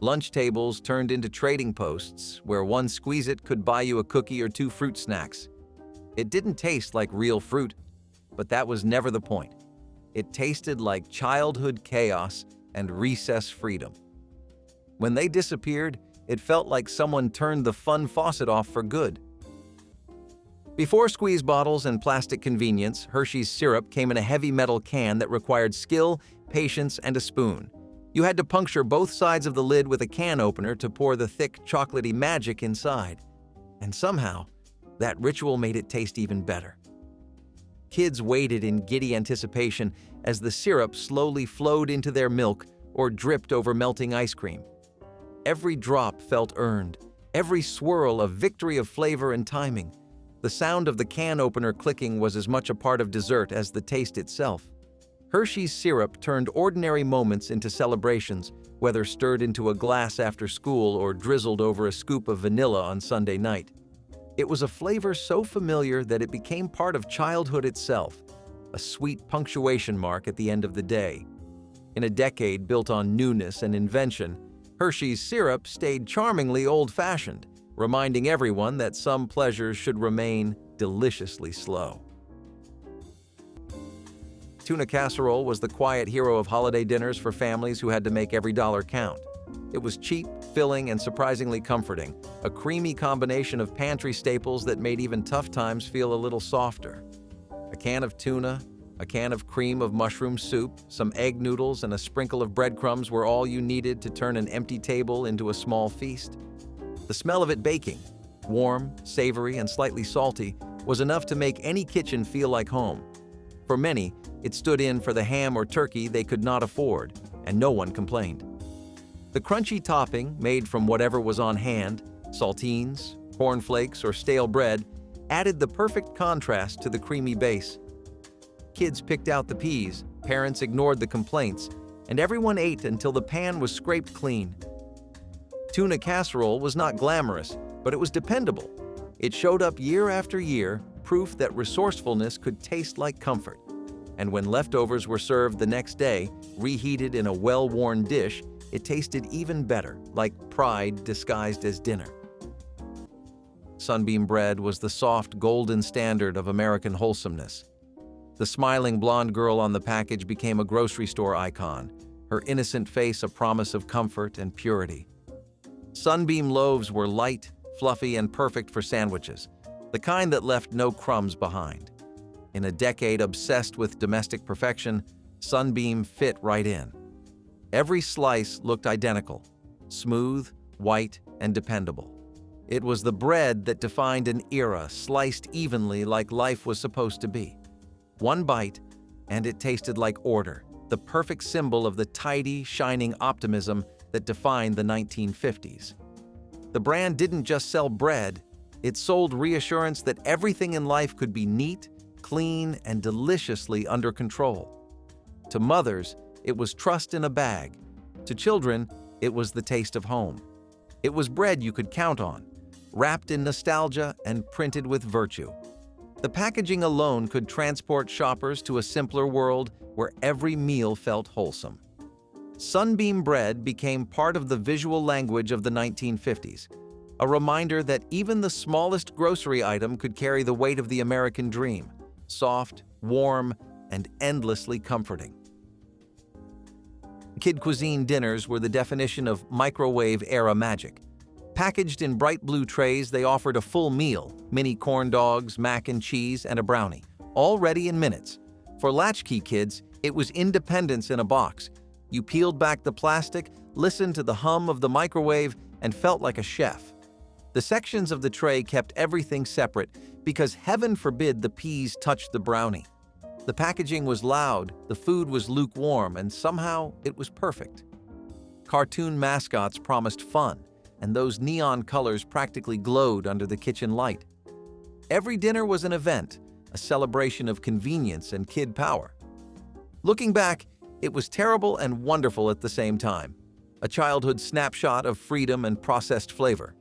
Lunch tables turned into trading posts where one Squeeze-It could buy you a cookie or two fruit snacks. It didn't taste like real fruit, but that was never the point. It tasted like childhood chaos and recess freedom. When they disappeared, it felt like someone turned the fun faucet off for good. Before squeeze bottles and plastic convenience, Hershey's syrup came in a heavy metal can that required skill, patience, and a spoon. You had to puncture both sides of the lid with a can opener to pour the thick, chocolatey magic inside. And somehow, that ritual made it taste even better. Kids waited in giddy anticipation as the syrup slowly flowed into their milk or dripped over melting ice cream. Every drop felt earned, every swirl a victory of flavor and timing. The sound of the can opener clicking was as much a part of dessert as the taste itself. Hershey's syrup turned ordinary moments into celebrations, whether stirred into a glass after school or drizzled over a scoop of vanilla on Sunday night. It was a flavor so familiar that it became part of childhood itself, a sweet punctuation mark at the end of the day. In a decade built on newness and invention, Hershey's syrup stayed charmingly old-fashioned, reminding everyone that some pleasures should remain deliciously slow. Tuna casserole was the quiet hero of holiday dinners for families who had to make every dollar count. It was cheap, filling, and surprisingly comforting, a creamy combination of pantry staples that made even tough times feel a little softer. A can of tuna, a can of cream of mushroom soup, some egg noodles, and a sprinkle of breadcrumbs were all you needed to turn an empty table into a small feast. The smell of it baking, warm, savory, and slightly salty, was enough to make any kitchen feel like home. For many, it stood in for the ham or turkey they could not afford, and no one complained. The crunchy topping, made from whatever was on hand, saltines, cornflakes, or stale bread, added the perfect contrast to the creamy base. Kids picked out the peas, parents ignored the complaints, and everyone ate until the pan was scraped clean. Tuna casserole was not glamorous, but it was dependable. It showed up year after year, proof that resourcefulness could taste like comfort. And when leftovers were served the next day, reheated in a well-worn dish, it tasted even better, like pride disguised as dinner. Sunbeam bread was the soft, golden standard of American wholesomeness. The smiling blonde girl on the package became a grocery store icon, her innocent face a promise of comfort and purity. Sunbeam loaves were light, fluffy, and perfect for sandwiches, the kind that left no crumbs behind. In a decade obsessed with domestic perfection, Sunbeam fit right in. Every slice looked identical, smooth, white, and dependable. It was the bread that defined an era, sliced evenly like life was supposed to be. One bite, and it tasted like order, the perfect symbol of the tidy, shining optimism that defined the 1950s. The brand didn't just sell bread, it sold reassurance that everything in life could be neat, clean, and deliciously under control. To mothers, it was trust in a bag. To children, it was the taste of home. It was bread you could count on, wrapped in nostalgia and printed with virtue. The packaging alone could transport shoppers to a simpler world where every meal felt wholesome. Sunbeam bread became part of the visual language of the 1950s, a reminder that even the smallest grocery item could carry the weight of the American dream, soft, warm, and endlessly comforting. Kid cuisine dinners were the definition of microwave-era magic. Packaged in bright blue trays, they offered a full meal, mini corn dogs, mac and cheese, and a brownie, all ready in minutes. For latchkey kids, it was independence in a box. You peeled back the plastic, listened to the hum of the microwave, and felt like a chef. The sections of the tray kept everything separate because heaven forbid the peas touched the brownie. The packaging was loud, the food was lukewarm, and somehow it was perfect. Cartoon mascots promised fun, and those neon colors practically glowed under the kitchen light. Every dinner was an event, a celebration of convenience and kid power. Looking back, it was terrible and wonderful at the same time, a childhood snapshot of freedom and processed flavor.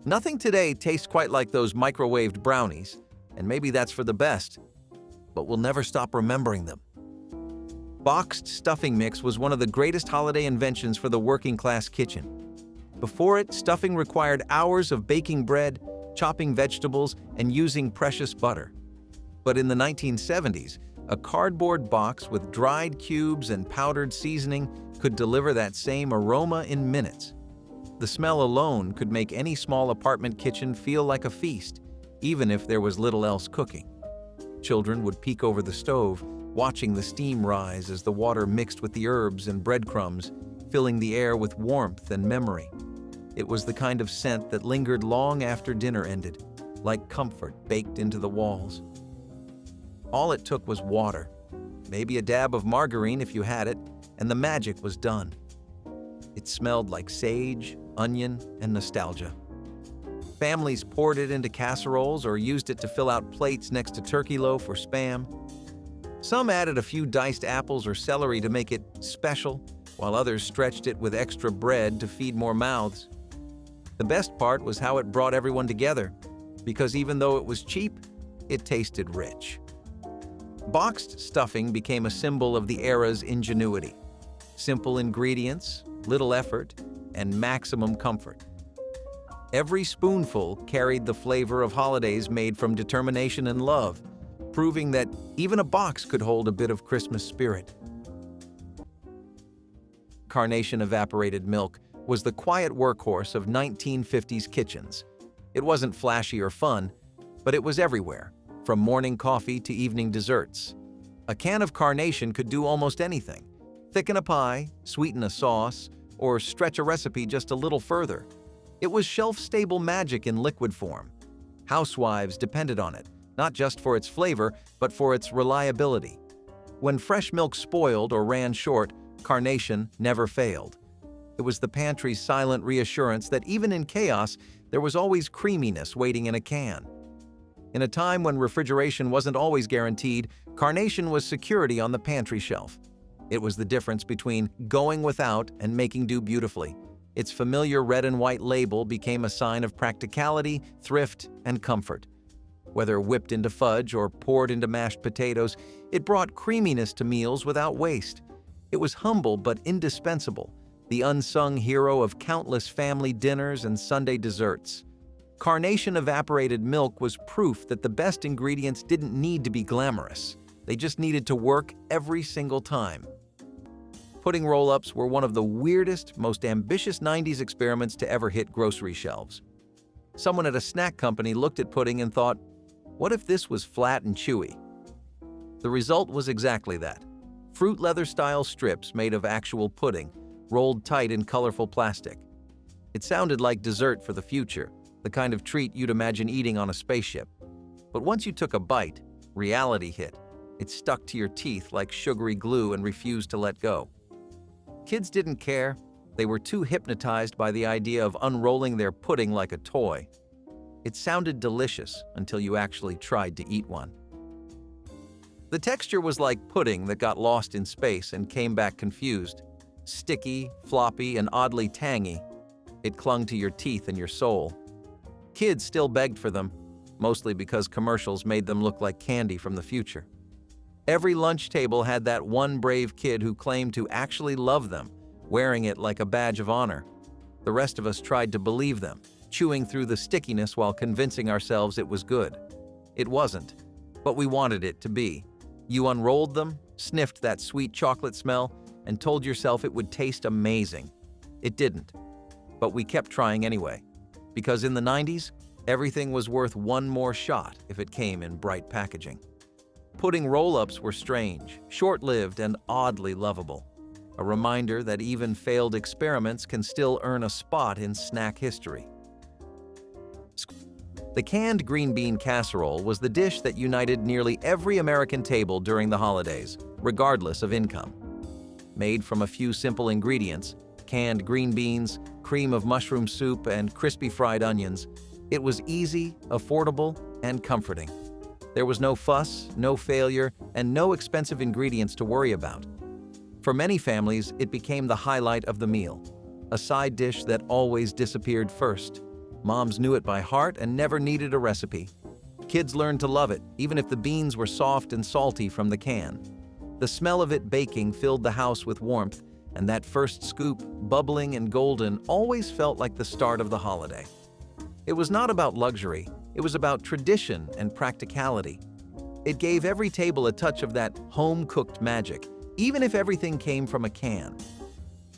Nothing today tastes quite like those microwaved brownies, and maybe that's for the best, but we'll never stop remembering them. Boxed stuffing mix was one of the greatest holiday inventions for the working-class kitchen. Before it, stuffing required hours of baking bread, chopping vegetables, and using precious butter. But in the 1970s, a cardboard box with dried cubes and powdered seasoning could deliver that same aroma in minutes. The smell alone could make any small apartment kitchen feel like a feast, even if there was little else cooking. Children would peek over the stove, watching the steam rise as the water mixed with the herbs and breadcrumbs, filling the air with warmth and memory. It was the kind of scent that lingered long after dinner ended, like comfort baked into the walls. All it took was water, maybe a dab of margarine if you had it, and the magic was done. It smelled like sage, onion, and nostalgia. Families poured it into casseroles or used it to fill out plates next to turkey loaf or Spam. Some added a few diced apples or celery to make it special, while others stretched it with extra bread to feed more mouths. The best part was how it brought everyone together, because even though it was cheap, it tasted rich. Boxed stuffing became a symbol of the era's ingenuity. Simple ingredients, little effort, and maximum comfort. Every spoonful carried the flavor of holidays made from determination and love, proving that even a box could hold a bit of Christmas spirit. Carnation evaporated milk was the quiet workhorse of 1950s kitchens. It wasn't flashy or fun, but it was everywhere, from morning coffee to evening desserts. A can of Carnation could do almost anything: thicken a pie, sweeten a sauce, or stretch a recipe just a little further. It was shelf-stable magic in liquid form. Housewives depended on it, not just for its flavor, but for its reliability. When fresh milk spoiled or ran short, Carnation never failed. It was the pantry's silent reassurance that even in chaos, there was always creaminess waiting in a can. In a time when refrigeration wasn't always guaranteed, Carnation was security on the pantry shelf. It was the difference between going without and making do beautifully. Its familiar red and white label became a sign of practicality, thrift, and comfort. Whether whipped into fudge or poured into mashed potatoes, it brought creaminess to meals without waste. It was humble but indispensable, the unsung hero of countless family dinners and Sunday desserts. Carnation evaporated milk was proof that the best ingredients didn't need to be glamorous. They just needed to work every single time. Pudding roll-ups were one of the weirdest, most ambitious 90s experiments to ever hit grocery shelves. Someone at a snack company looked at pudding and thought, what if this was flat and chewy? The result was exactly that. Fruit leather-style strips made of actual pudding, rolled tight in colorful plastic. It sounded like dessert for the future, the kind of treat you'd imagine eating on a spaceship. But once you took a bite, reality hit. It stuck to your teeth like sugary glue and refused to let go. Kids didn't care. They were too hypnotized by the idea of unrolling their pudding like a toy. It sounded delicious until you actually tried to eat one. The texture was like pudding that got lost in space and came back confused. Sticky, floppy, and oddly tangy. It clung to your teeth and your soul. Kids still begged for them, mostly because commercials made them look like candy from the future. Every lunch table had that one brave kid who claimed to actually love them, wearing it like a badge of honor. The rest of us tried to believe them, chewing through the stickiness while convincing ourselves it was good. It wasn't, but we wanted it to be. You unrolled them, sniffed that sweet chocolate smell, and told yourself it would taste amazing. It didn't, but we kept trying anyway. Because in the 90s, everything was worth one more shot if it came in bright packaging. Pudding roll-ups were strange, short-lived, and oddly lovable. A reminder that even failed experiments can still earn a spot in snack history. The canned green bean casserole was the dish that united nearly every American table during the holidays, regardless of income. Made from a few simple ingredients, canned green beans, cream of mushroom soup, and crispy fried onions, it was easy, affordable, and comforting. There was no fuss, no failure, and no expensive ingredients to worry about. For many families, it became the highlight of the meal, a side dish that always disappeared first. Moms knew it by heart and never needed a recipe. Kids learned to love it, even if the beans were soft and salty from the can. The smell of it baking filled the house with warmth, and that first scoop, bubbling and golden, always felt like the start of the holiday. It was not about luxury, it was about tradition and practicality. It gave every table a touch of that home-cooked magic, even if everything came from a can.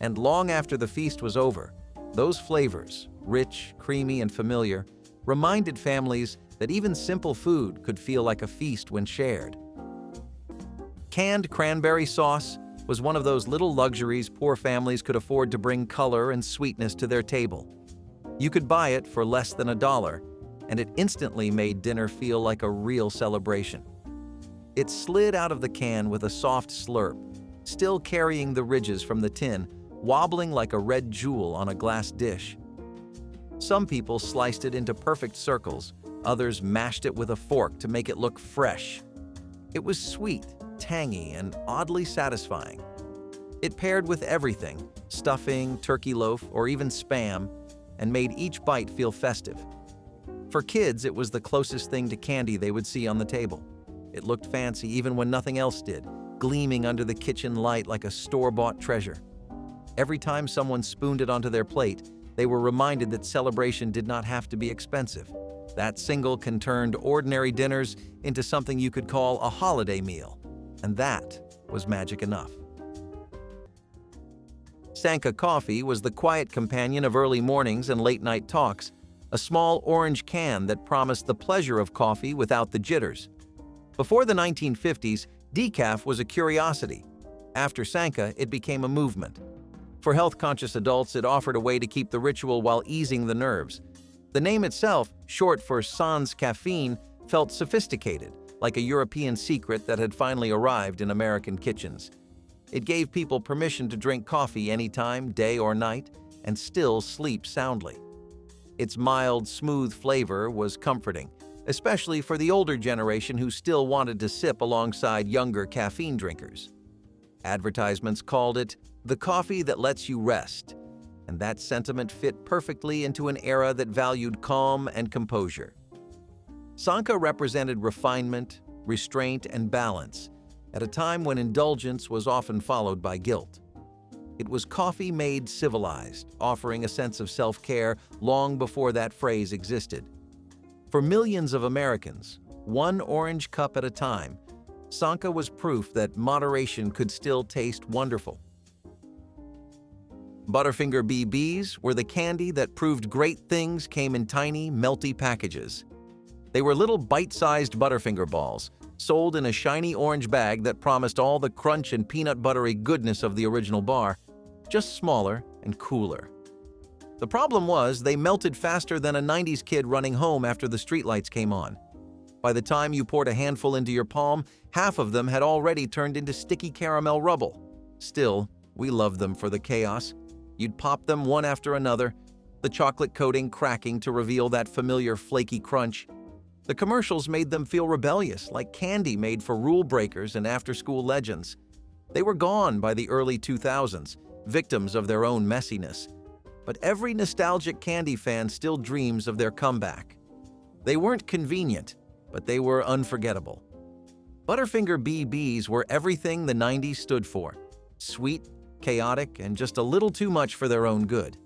And long after the feast was over, those flavors, rich, creamy, and familiar, reminded families that even simple food could feel like a feast when shared. Canned cranberry sauce was one of those little luxuries poor families could afford to bring color and sweetness to their table. You could buy it for less than $1, and it instantly made dinner feel like a real celebration. It slid out of the can with a soft slurp, still carrying the ridges from the tin, wobbling like a red jewel on a glass dish. Some people sliced it into perfect circles, others mashed it with a fork to make it look fresh. It was sweet, tangy, and oddly satisfying. It paired with everything, stuffing, turkey loaf, or even Spam, and made each bite feel festive. For kids, it was the closest thing to candy they would see on the table. It looked fancy even when nothing else did, gleaming under the kitchen light like a store-bought treasure. Every time someone spooned it onto their plate, they were reminded that celebration did not have to be expensive. That single can turn ordinary dinners into something you could call a holiday meal, and that was magic enough. Sanka coffee was the quiet companion of early mornings and late-night talks, a small orange can that promised the pleasure of coffee without the jitters. Before the 1950s, decaf was a curiosity. After Sanka, it became a movement. For health-conscious adults, it offered a way to keep the ritual while easing the nerves. The name itself, short for sans caffeine, felt sophisticated, like a European secret that had finally arrived in American kitchens. It gave people permission to drink coffee anytime, day or night, and still sleep soundly. Its mild, smooth flavor was comforting, especially for the older generation who still wanted to sip alongside younger caffeine drinkers. Advertisements called it the coffee that lets you rest, and that sentiment fit perfectly into an era that valued calm and composure. Sanka represented refinement, restraint, and balance, at a time when indulgence was often followed by guilt. It was coffee made civilized, offering a sense of self-care long before that phrase existed. For millions of Americans, one orange cup at a time, Sanka was proof that moderation could still taste wonderful. Butterfinger BBs were the candy that proved great things came in tiny, melty packages. They were little bite-sized Butterfinger balls, sold in a shiny orange bag that promised all the crunch and peanut buttery goodness of the original bar, just smaller and cooler. The problem was they melted faster than a 90s kid running home after the streetlights came on. By the time you poured a handful into your palm, half of them had already turned into sticky caramel rubble. Still, we loved them for the chaos. You'd pop them one after another, the chocolate coating cracking to reveal that familiar flaky crunch. The commercials made them feel rebellious, like candy made for rule breakers and after-school legends. They were gone by the early 2000s, victims of their own messiness. But every nostalgic candy fan still dreams of their comeback. They weren't convenient, but they were unforgettable. Butterfinger BBs were everything the 90s stood for: sweet, chaotic, and just a little too much for their own good.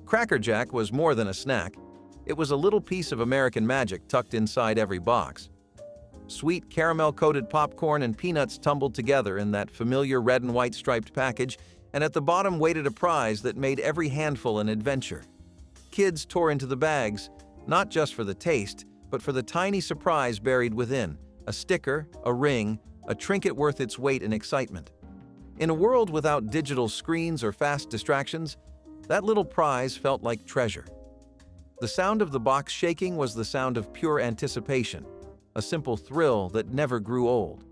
Cracker Jack was more than a snack. It was a little piece of American magic tucked inside every box. Sweet caramel-coated popcorn and peanuts tumbled together in that familiar red and white striped package, and at the bottom waited a prize that made every handful an adventure. Kids tore into the bags, not just for the taste, but for the tiny surprise buried within: a sticker, a ring, a trinket worth its weight in excitement. In a world without digital screens or fast distractions, that little prize felt like treasure. The sound of the box shaking was the sound of pure anticipation, a simple thrill that never grew old.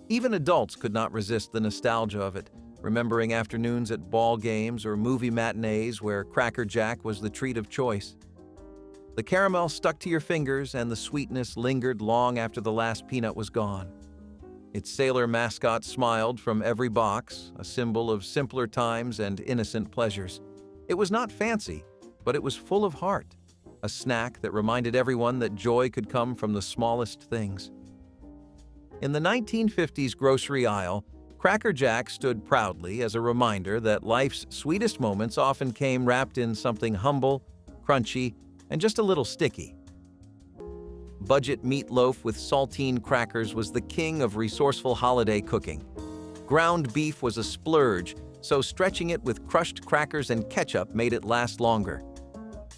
Even adults could not resist the nostalgia of it, remembering afternoons at ball games or movie matinees where Cracker Jack was the treat of choice. The caramel stuck to your fingers and the sweetness lingered long after the last peanut was gone. Its sailor mascot smiled from every box, a symbol of simpler times and innocent pleasures. It was not fancy, but it was full of heart, a snack that reminded everyone that joy could come from the smallest things. In the 1950s grocery aisle, Cracker Jack stood proudly as a reminder that life's sweetest moments often came wrapped in something humble, crunchy, and just a little sticky. Budget meatloaf with saltine crackers was the king of resourceful holiday cooking. Ground beef was a splurge, so stretching it with crushed crackers and ketchup made it last longer.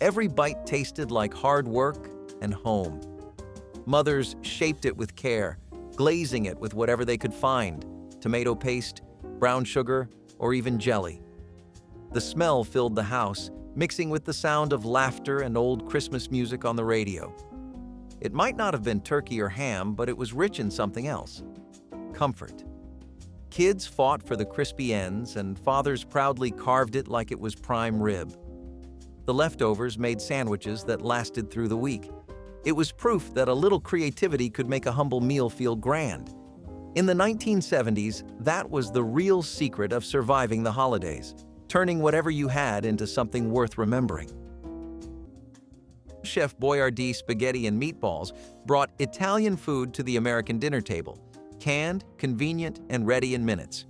Every bite tasted like hard work and home. Mothers shaped it with care, glazing it with whatever they could find: tomato paste, brown sugar, or even jelly. The smell filled the house, mixing with the sound of laughter and old Christmas music on the radio. It might not have been turkey or ham, but it was rich in something else: comfort. Kids fought for the crispy ends, and fathers proudly carved it like it was prime rib. The leftovers made sandwiches that lasted through the week. It was proof that a little creativity could make a humble meal feel grand. In the 1970s, that was the real secret of surviving the holidays, turning whatever you had into something worth remembering. Chef Boyardee spaghetti and meatballs brought Italian food to the American dinner table, canned, convenient, and ready in minutes.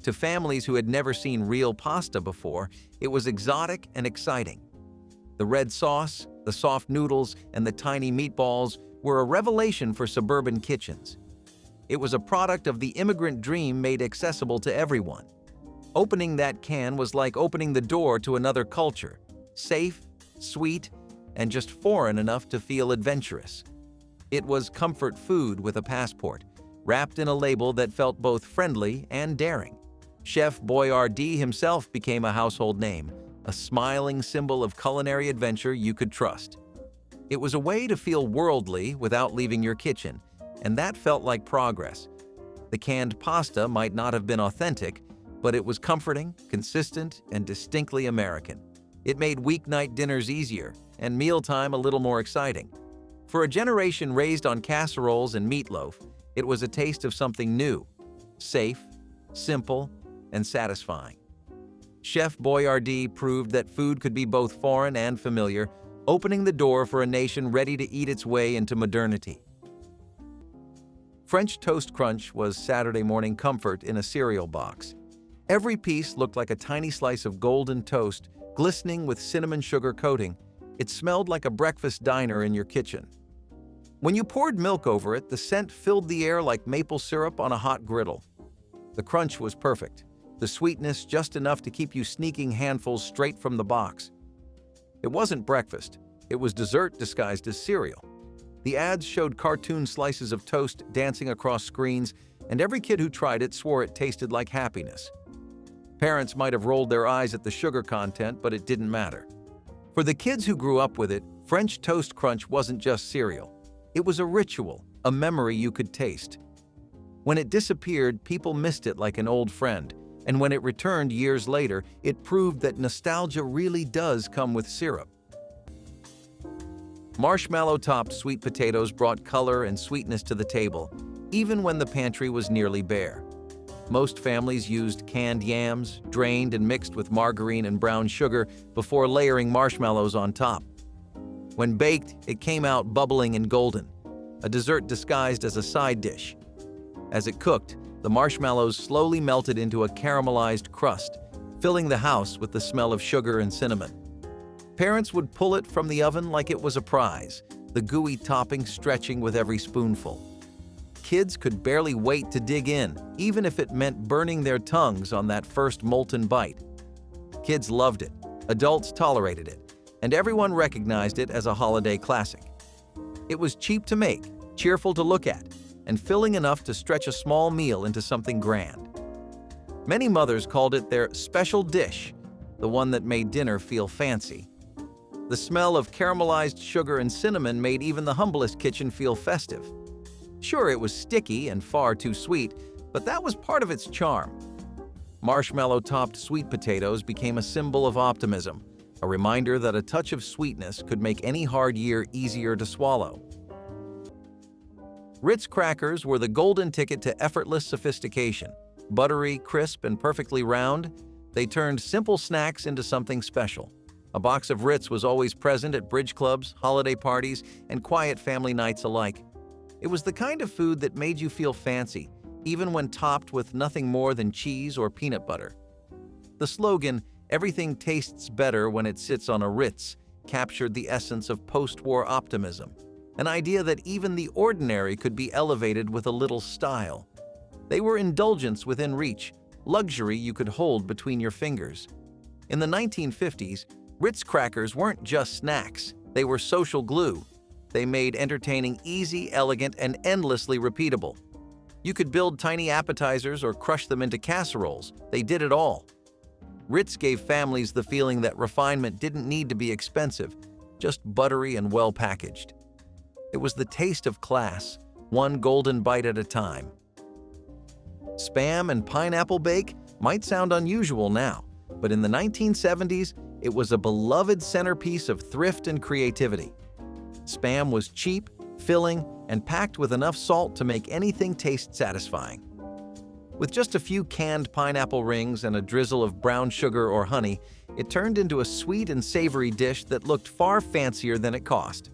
To families who had never seen real pasta before, it was exotic and exciting. The red sauce, the soft noodles, and the tiny meatballs were a revelation for suburban kitchens. It was a product of the immigrant dream made accessible to everyone. Opening that can was like opening the door to another culture, safe, sweet, and just foreign enough to feel adventurous. It was comfort food with a passport, wrapped in a label that felt both friendly and daring. Chef Boyardee himself became a household name, a smiling symbol of culinary adventure you could trust. It was a way to feel worldly without leaving your kitchen, and that felt like progress. The canned pasta might not have been authentic, but it was comforting, consistent, and distinctly American. It made weeknight dinners easier and mealtime a little more exciting. For a generation raised on casseroles and meatloaf, it was a taste of something new, safe, simple, and satisfying. Chef Boyardee proved that food could be both foreign and familiar, opening the door for a nation ready to eat its way into modernity. French toast crunch was Saturday morning comfort in a cereal box. Every piece looked like a tiny slice of golden toast, glistening with cinnamon sugar coating. It smelled like a breakfast diner in your kitchen. When you poured milk over it, the scent filled the air like maple syrup on a hot griddle. The crunch was perfect, the sweetness just enough to keep you sneaking handfuls straight from the box. It wasn't breakfast, it was dessert disguised as cereal. The ads showed cartoon slices of toast dancing across screens, and every kid who tried it swore it tasted like happiness. Parents might have rolled their eyes at the sugar content, but it didn't matter. For the kids who grew up with it, French toast crunch wasn't just cereal. It was a ritual, a memory you could taste. When it disappeared, people missed it like an old friend, and when it returned years later, it proved that nostalgia really does come with syrup. Marshmallow-topped sweet potatoes brought color and sweetness to the table, even when the pantry was nearly bare. Most families used canned yams, drained and mixed with margarine and brown sugar before layering marshmallows on top. When baked, it came out bubbling and golden, a dessert disguised as a side dish. As it cooked, the marshmallows slowly melted into a caramelized crust, filling the house with the smell of sugar and cinnamon. Parents would pull it from the oven like it was a prize, the gooey topping stretching with every spoonful. Kids could barely wait to dig in, even if it meant burning their tongues on that first molten bite. Kids loved it, adults tolerated it, and everyone recognized it as a holiday classic. It was cheap to make, cheerful to look at, and filling enough to stretch a small meal into something grand. Many mothers called it their special dish, the one that made dinner feel fancy. The smell of caramelized sugar and cinnamon made even the humblest kitchen feel festive. Sure, it was sticky and far too sweet, but that was part of its charm. Marshmallow-topped sweet potatoes became a symbol of optimism, a reminder that a touch of sweetness could make any hard year easier to swallow. Ritz crackers were the golden ticket to effortless sophistication. Buttery, crisp, and perfectly round, they turned simple snacks into something special. A box of Ritz was always present at bridge clubs, holiday parties, and quiet family nights alike. It was the kind of food that made you feel fancy, even when topped with nothing more than cheese or peanut butter. The slogan, "Everything tastes better when it sits on a Ritz," captured the essence of post-war optimism, an idea that even the ordinary could be elevated with a little style. They were indulgence within reach, luxury you could hold between your fingers. In the 1950s, Ritz crackers weren't just snacks, they were social glue. They made entertaining easy, elegant, and endlessly repeatable. You could build tiny appetizers or crush them into casseroles. They did it all. Ritz gave families the feeling that refinement didn't need to be expensive, just buttery and well-packaged. It was the taste of class, one golden bite at a time. Spam and pineapple bake might sound unusual now, but in the 1970s, it was a beloved centerpiece of thrift and creativity. Spam was cheap, filling, and packed with enough salt to make anything taste satisfying. With just a few canned pineapple rings and a drizzle of brown sugar or honey, it turned into a sweet and savory dish that looked far fancier than it cost.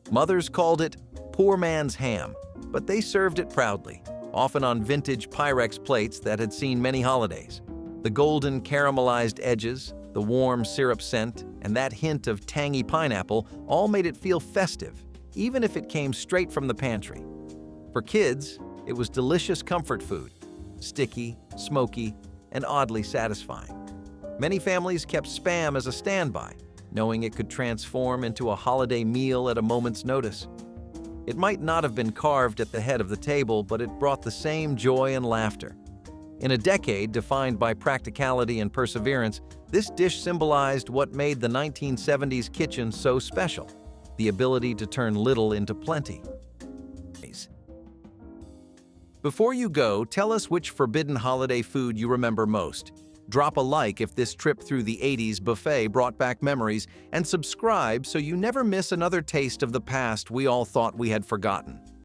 Mothers called it poor man's ham, but they served it proudly, often on vintage Pyrex plates that had seen many holidays. The golden caramelized edges, the warm syrup scent, and that hint of tangy pineapple all made it feel festive, even if it came straight from the pantry. For kids, it was delicious comfort food, sticky, smoky, and oddly satisfying. Many families kept Spam as a standby, knowing it could transform into a holiday meal at a moment's notice. It might not have been carved at the head of the table, but it brought the same joy and laughter. In a decade defined by practicality and perseverance, this dish symbolized what made the 1970s kitchen so special: the ability to turn little into plenty. Before you go, tell us which forbidden holiday food you remember most. Drop a like if this trip through the 80s buffet brought back memories, and subscribe so you never miss another taste of the past we all thought we had forgotten.